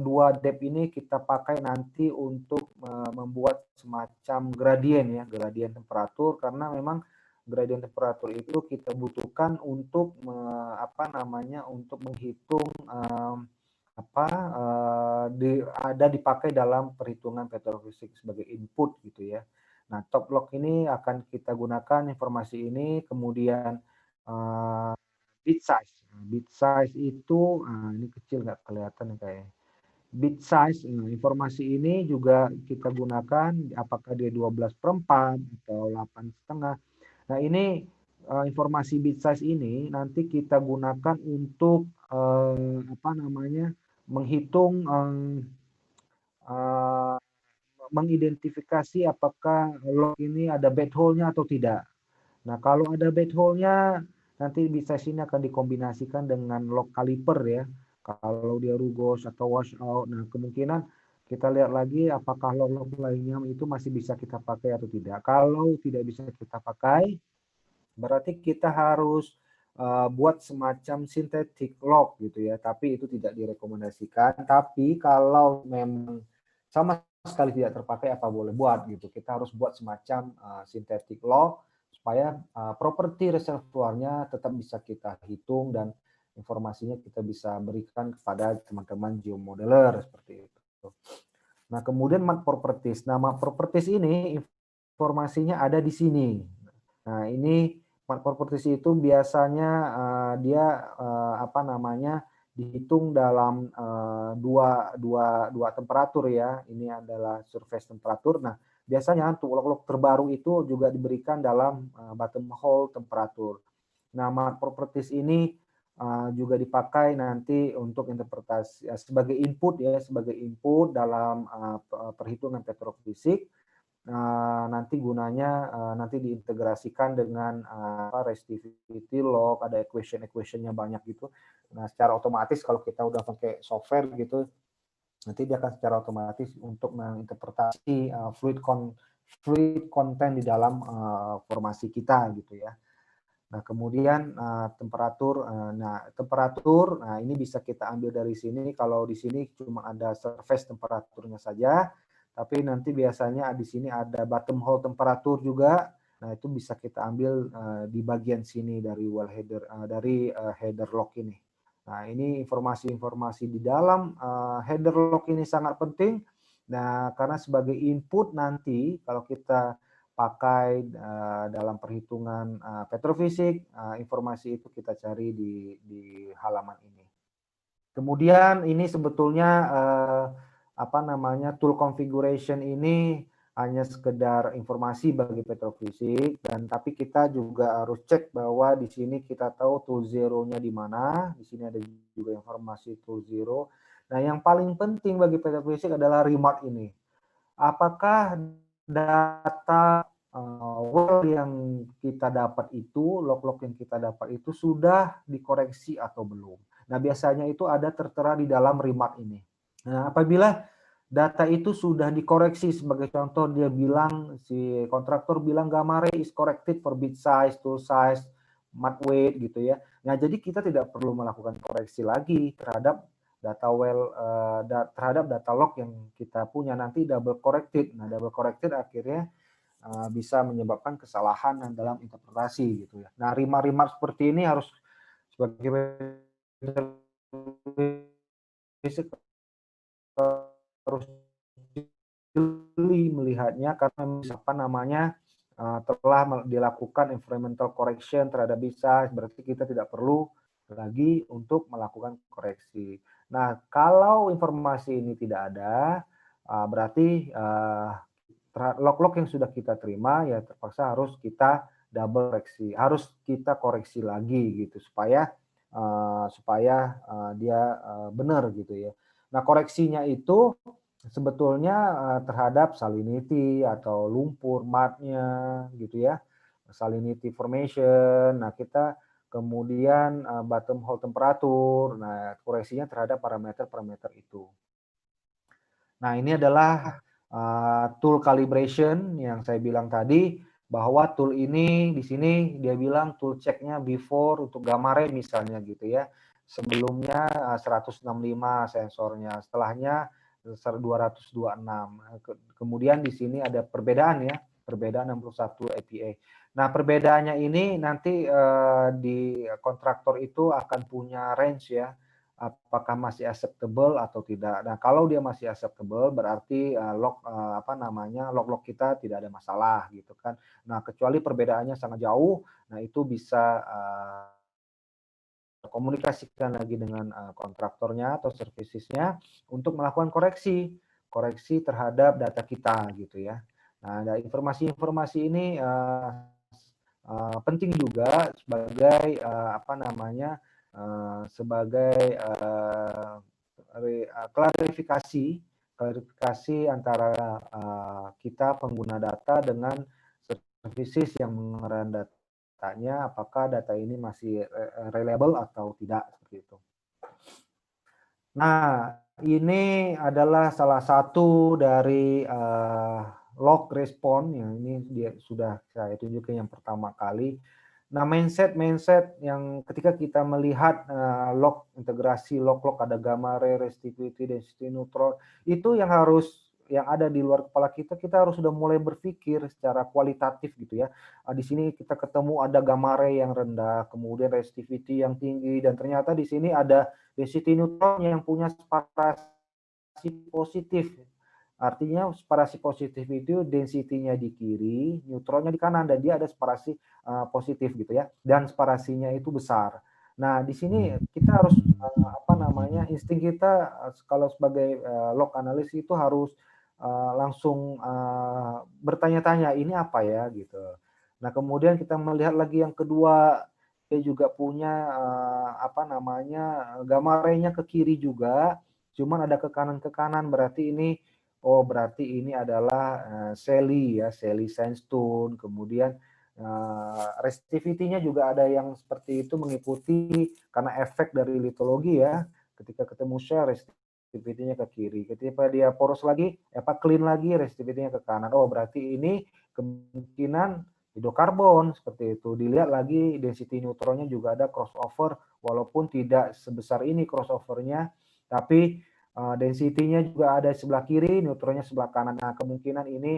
dua depth ini kita pakai nanti untuk membuat semacam gradien ya, gradien temperatur, karena memang gradien temperatur itu kita butuhkan untuk apa namanya untuk menghitung apa ada dipakai dalam perhitungan petrofisik sebagai input gitu ya. Nah, top lock ini akan kita gunakan informasi ini, kemudian bit size. Bit size itu ini kecil nggak kelihatan kayak. Bit size informasi ini juga kita gunakan apakah dia 12/4 atau 8,5. Nah, ini informasi bit size ini nanti kita gunakan untuk apa namanya menghitung mengidentifikasi apakah log ini ada bed hole-nya atau tidak. Nah, kalau ada bed hole-nya, nanti bit size ini akan dikombinasikan dengan log caliper ya. Kalau dia rugos atau wash out, nah kemungkinan kita lihat lagi apakah log-log lainnya itu masih bisa kita pakai atau tidak. Kalau tidak bisa kita pakai, berarti kita harus buat semacam synthetic log gitu ya. Tapi itu tidak direkomendasikan. Tapi kalau memang sama sekali tidak terpakai, apa boleh buat gitu. Kita harus buat semacam synthetic log supaya properti reservoirnya tetap bisa kita hitung dan informasinya kita bisa berikan kepada teman-teman geomodeler seperti itu. Nah, kemudian map properties. Nah, map properties ini informasinya ada di sini. Nah, ini map properties itu biasanya dia apa namanya dihitung dalam dua temperatur ya. Ini adalah surface temperatur. Nah, biasanya untuk log-log terbaru itu juga diberikan dalam bottom hole temperatur. Nah, map properties ini juga dipakai nanti untuk interpretasi sebagai input ya, sebagai input dalam perhitungan petrofisik. Nanti gunanya nanti diintegrasikan dengan resistivity log, ada equation-nya banyak gitu. Nah, secara otomatis kalau kita udah pakai software gitu, nanti dia akan secara otomatis untuk menginterpretasi fluid content di dalam formasi kita gitu ya. Nah, kemudian temperatur. Nah ini bisa kita ambil dari sini. Kalau di sini cuma ada surface temperaturnya saja, tapi nanti biasanya di sini ada bottom hole temperatur juga. Nah, itu bisa kita ambil di bagian sini dari well header dari header log ini. Nah, ini informasi-informasi di dalam header log ini sangat penting. Nah, karena sebagai input nanti kalau kita pakai dalam perhitungan petrofisik. Informasi itu kita cari di halaman ini. Kemudian ini sebetulnya tool configuration ini hanya sekedar informasi bagi petrofisik, tapi kita juga harus cek bahwa di sini kita tahu tool zero-nya di mana. Di sini ada juga informasi tool zero. Nah, yang paling penting bagi petrofisik adalah remark ini. Apakah data well yang kita dapat itu, log-log yang kita dapat itu sudah dikoreksi atau belum? Nah, biasanya itu ada tertera di dalam remark ini. Nah, apabila data itu sudah dikoreksi, sebagai contoh dia bilang, si kontraktor bilang gamma ray is corrected for bit size, tool size, mat weight gitu ya. Nah, jadi kita tidak perlu melakukan koreksi lagi terhadap data well, terhadap data log yang kita punya, nanti double corrected. Nah, double corrected akhirnya bisa menyebabkan kesalahan dalam interpretasi gitu ya. Nah, remark-remark seperti ini harus sebagai harus jeli melihatnya, karena telah dilakukan environmental correction terhadap bisa, berarti kita tidak perlu lagi untuk melakukan koreksi. Nah, kalau informasi ini tidak ada, berarti log-log yang sudah kita terima ya terpaksa harus kita double koreksi, harus kita koreksi lagi gitu supaya dia benar gitu ya. Nah, koreksinya itu sebetulnya terhadap salinity atau lumpur matnya gitu ya, salinity formation. Nah, kita kemudian bottom hole temperature. Nah, koreksinya terhadap parameter-parameter itu. Nah, ini adalah tool calibration yang saya bilang tadi, bahwa tool ini di sini dia bilang tool checknya before untuk gamma ray misalnya gitu ya. Sebelumnya 165 sensornya, setelahnya 226. Kemudian di sini ada perbedaan ya, perbedaan 61 APA. Nah, perbedaannya ini nanti di kontraktor itu akan punya range ya, apakah masih acceptable atau tidak. Nah, kalau dia masih acceptable berarti log-log kita tidak ada masalah gitu kan. Nah, kecuali perbedaannya sangat jauh, nah itu bisa komunikasikan lagi dengan kontraktornya atau servicesnya untuk melakukan koreksi terhadap data kita gitu ya. Nah, ada informasi-informasi ini penting juga sebagai klarifikasi antara kita pengguna data dengan services yang mengeran datanya, apakah data ini masih reliable atau tidak seperti itu. Nah, ini adalah salah satu dari log respon yang ini dia sudah saya tunjukkan yang pertama kali. Nah, mindset yang ketika kita melihat log integrasi log-log ada gamma ray, resistivity, density neutron, itu yang ada di luar kepala kita harus sudah mulai berpikir secara kualitatif gitu ya. Di sini kita ketemu ada gamma ray yang rendah, kemudian resistivity yang tinggi, dan ternyata di sini ada density neutron yang punya separasi positif. Artinya separasi positif itu density-nya di kiri, neutronnya di kanan, dan dia ada separasi positif gitu ya. Dan separasinya itu besar. Nah, di sini kita harus insting kita kalau sebagai log analis itu harus langsung bertanya-tanya ini apa ya gitu. Nah, kemudian kita melihat lagi yang kedua, dia juga punya gamma ray-nya ke kiri juga, cuman ada ke kanan berarti ini adalah Sally sandstone. Kemudian resistivity-nya juga ada yang seperti itu, mengikuti karena efek dari litologi ya. Ketika ketemu shell, resistivity-nya ke kiri. Ketika dia poros lagi, clean lagi, resistivity-nya ke kanan. Oh, berarti ini kemungkinan hidrokarbon seperti itu. Dilihat lagi density neutronnya juga ada crossover, walaupun tidak sebesar ini crossover-nya, tapi density-nya juga ada sebelah kiri, neutronnya sebelah kanan. Nah, kemungkinan ini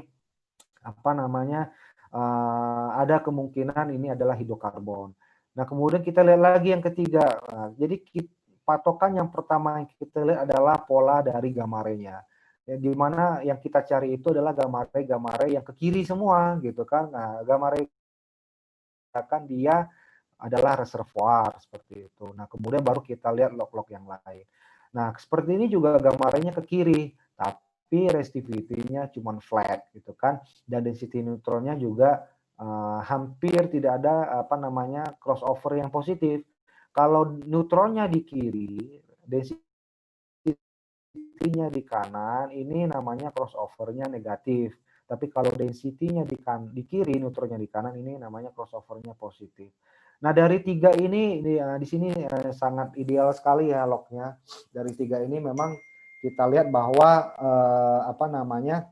ada kemungkinan ini adalah hidrokarbon. Nah, kemudian kita lihat lagi yang ketiga. Jadi patokan yang pertama yang kita lihat adalah pola dari gamma ray-nya. ya, di mana yang kita cari itu adalah gamma ray yang ke kiri semua gitu kan. Nah, gamma ray kan dia adalah reservoir seperti itu. Nah, kemudian baru kita lihat log-log yang lain. Nah, seperti ini juga gamma ray-nya ke kiri, tapi resistivity-nya cuma flat gitu kan, dan density neutronnya juga hampir tidak ada apa namanya crossover yang positif. Kalau neutronnya di kiri, density-nya di kanan, ini namanya crossover-nya negatif. Tapi kalau density-nya di kiri, neutronnya di kanan, ini namanya crossover-nya positif. Nah, dari tiga ini di sini sangat ideal sekali ya lognya. Dari tiga ini memang kita lihat bahwa apa namanya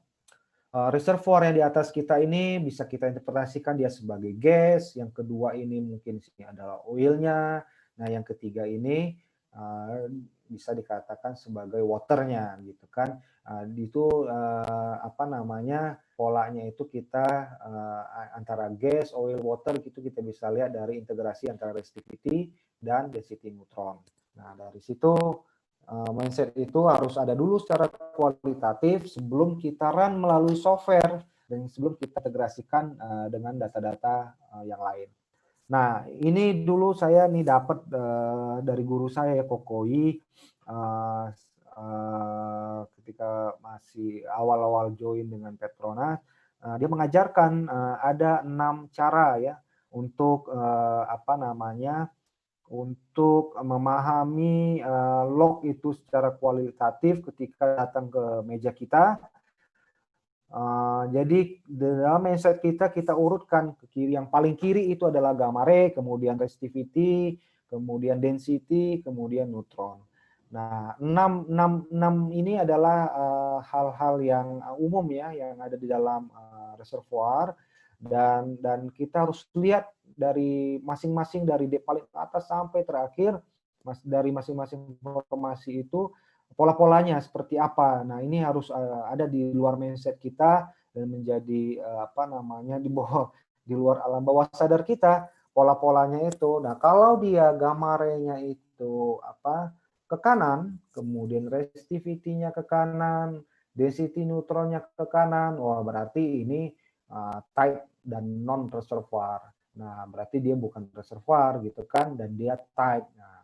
reservoir yang di atas kita ini bisa kita interpretasikan dia sebagai gas. Yang kedua ini mungkin ini adalah oilnya. Nah, yang ketiga ini bisa dikatakan sebagai waternya gitu kan. Itu apa namanya polanya itu kita antara gas, oil, water gitu kita bisa lihat dari integrasi antara resistivity dan density neutron. Nah, dari situ mindset itu harus ada dulu secara kualitatif sebelum kita run melalui software dan sebelum kita integrasikan dengan data-data yang lain. Nah, ini dulu saya nih dapat dari guru saya ya, Kokoi, ketika masih awal-awal join dengan Petronas, dia mengajarkan ada 6 cara ya untuk apa namanya untuk memahami log itu secara kualitatif ketika datang ke meja kita. Jadi dalam mindset kita, kita urutkan ke kiri. Yang paling kiri itu adalah gamma ray, kemudian resistivity, kemudian density, kemudian neutron. Nah, 6 ini adalah hal-hal yang umum ya, yang ada di dalam reservoir, dan kita harus lihat dari masing-masing, dari paling atas sampai terakhir, dari masing-masing informasi itu pola-polanya seperti apa. Nah, ini harus ada di luar mindset kita dan menjadi apa namanya di luar alam bawah sadar kita pola-polanya itu. Nah, kalau dia gamma ray-nya itu apa ke kanan, kemudian resistivity-nya ke kanan, density neutronnya ke kanan, wah berarti ini tight dan non reservoir. Nah, berarti dia bukan reservoir gitu kan, dan dia tight. Nah,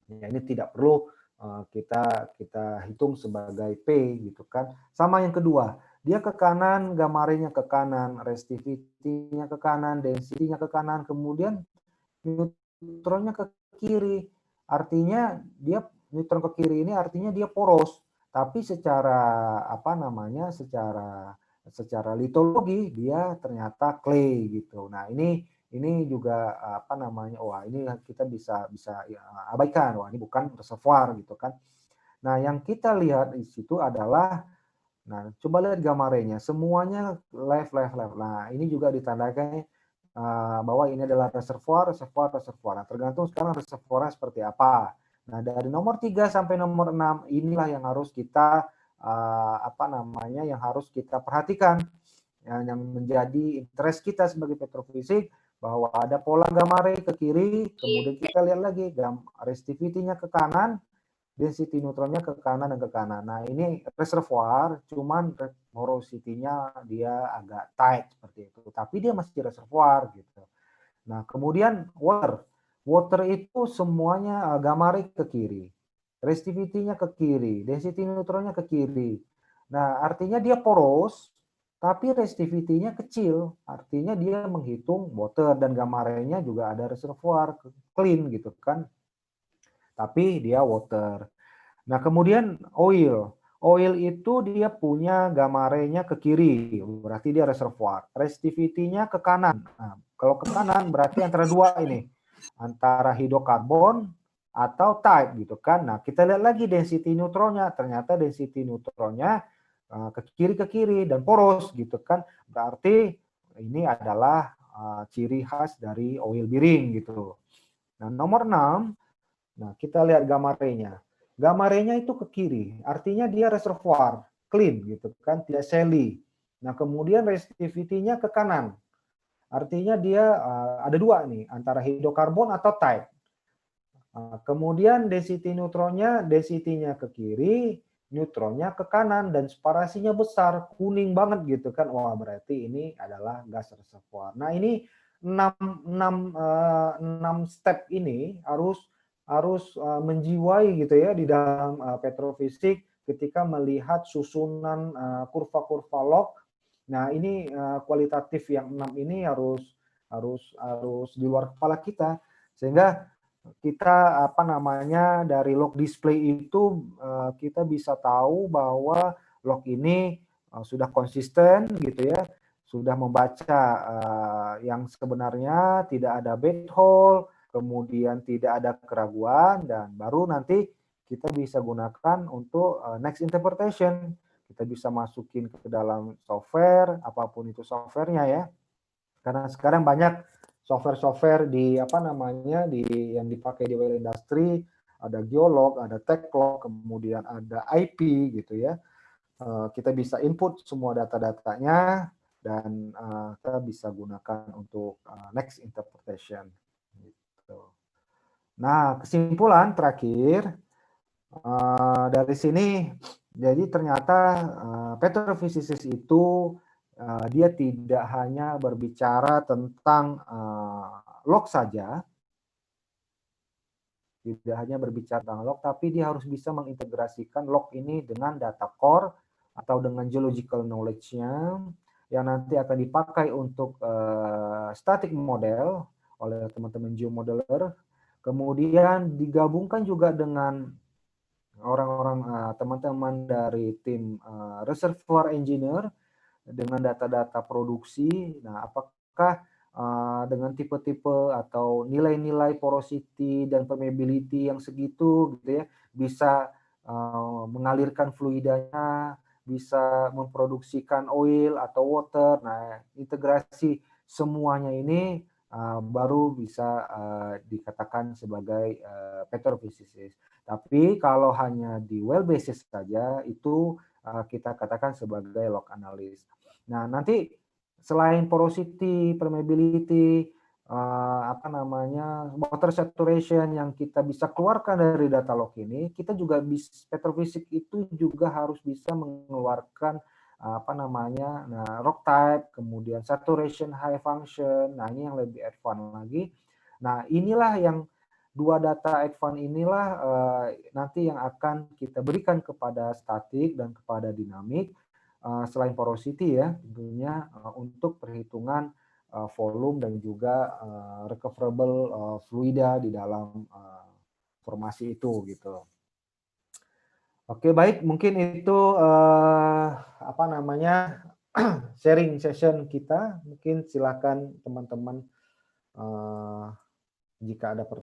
ya ini tidak perlu kita hitung sebagai P gitu kan. Sama yang kedua, dia ke kanan, gamma ray-nya ke kanan, resistivity-nya ke kanan, density-nya ke kanan, kemudian neutronnya ke kiri. Artinya dia neutron ke kiri ini artinya dia poros, tapi secara apa namanya? secara litologi dia ternyata clay gitu. Nah, ini juga apa namanya? Wah, ini kita bisa bisa ya, abaikan. Wah, ini bukan reservoir gitu kan. Nah, yang kita lihat di situ adalah nah, coba lihat gamma ray-nya, semuanya left, left, left. Nah, ini juga ditandai bahwa ini adalah reservoir, reservoir, reservoir. Nah, tergantung sekarang reservoirnya seperti apa. Nah, dari nomor 3 sampai nomor 6 inilah yang harus kita apa namanya, yang harus kita perhatikan. Yang menjadi interest kita sebagai petrofisik bahwa ada pola gamma ray ke kiri, kemudian kita lihat lagi resistivity-nya ke kanan, density neutronnya ke kanan dan ke kanan. Nah, ini reservoir, cuman porosity-nya dia agak tight seperti itu. Tapi dia masih reservoir gitu. Nah, kemudian water. Water itu semuanya gamma ray ke kiri. Resistivity-nya ke kiri, density neutronnya ke kiri. Nah, artinya dia poros, tapi resistivity-nya kecil. Artinya dia menghitung water dan gamma ray-nya juga ada reservoir clean gitu kan. Tapi dia water. Nah, kemudian oil. Oil itu dia punya gamma ray-nya ke kiri, berarti dia reservoir. Resistivity-nya ke kanan. Nah, kalau ke kanan berarti antara dua ini. Antara hidrokarbon atau tight gitu kan. Nah, kita lihat lagi density neutronnya. Ternyata density neutronnya ke kiri dan poros gitu kan. Berarti ini adalah ciri khas dari oil bearing gitu. Nah, nomor 6, nah kita lihat gamma ray-nya. Gamma ray-nya itu ke kiri, artinya dia reservoir, clean gitu kan, tidak shelly. Nah, kemudian resistivity-nya ke kanan. Artinya dia ada dua nih, antara hidrokarbon atau tight. Kemudian density neutronnya, density-nya ke kiri, neutronnya ke kanan dan separasinya besar, kuning banget gitu kan. Wah, berarti ini adalah gas reservoir. Nah, ini 6 6 step ini harus menjiwai gitu ya di dalam petrofisik ketika melihat susunan kurva-kurva log. Nah, ini kualitatif yang 6 ini harus di luar kepala kita sehingga kita apa namanya dari log display itu kita bisa tahu bahwa log ini sudah konsisten gitu ya, sudah membaca yang sebenarnya tidak ada bad hole, kemudian tidak ada keraguan dan baru nanti kita bisa gunakan untuk next interpretation. Kita bisa masukin ke dalam software, apapun itu softwarenya ya. Karena sekarang banyak software-software di apa namanya di yang dipakai di oil industry, ada geolog, ada techlog, kemudian ada IP gitu ya. Kita bisa input semua data-datanya dan kita bisa gunakan untuk next interpretation. Gitu. Nah, kesimpulan terakhir dari sini, jadi ternyata petrofisicists itu dia tidak hanya berbicara tentang log saja, tidak hanya berbicara tentang log, tapi dia harus bisa mengintegrasikan log ini dengan data core atau dengan geological knowledge-nya yang nanti akan dipakai untuk static model oleh teman-teman geomodeler. Kemudian digabungkan juga dengan orang-orang teman-teman dari tim reservoir engineer dengan data-data produksi. Nah, apakah dengan tipe-tipe atau nilai-nilai porosity dan permeability yang segitu gitu ya bisa mengalirkan fluidanya, bisa memproduksikan oil atau water. Nah, integrasi semuanya ini baru bisa dikatakan sebagai petrophysicist. Tapi kalau hanya di well basis saja itu kita katakan sebagai log analyst. Nah, nanti selain porosity, permeability, apa namanya, water saturation yang kita bisa keluarkan dari data log ini, kita juga petrofisik itu juga harus bisa mengeluarkan apa namanya, nah rock type, kemudian saturation high function. Nah, ini yang lebih advance lagi. Nah, inilah yang dua data advance inilah nanti yang akan kita berikan kepada statik dan kepada dinamik selain porosity ya tentunya untuk perhitungan volume dan juga recoverable fluida di dalam formasi itu gitu. Oke, baik, mungkin itu apa namanya sharing session kita. Mungkin silakan teman-teman jika ada pertanyaan.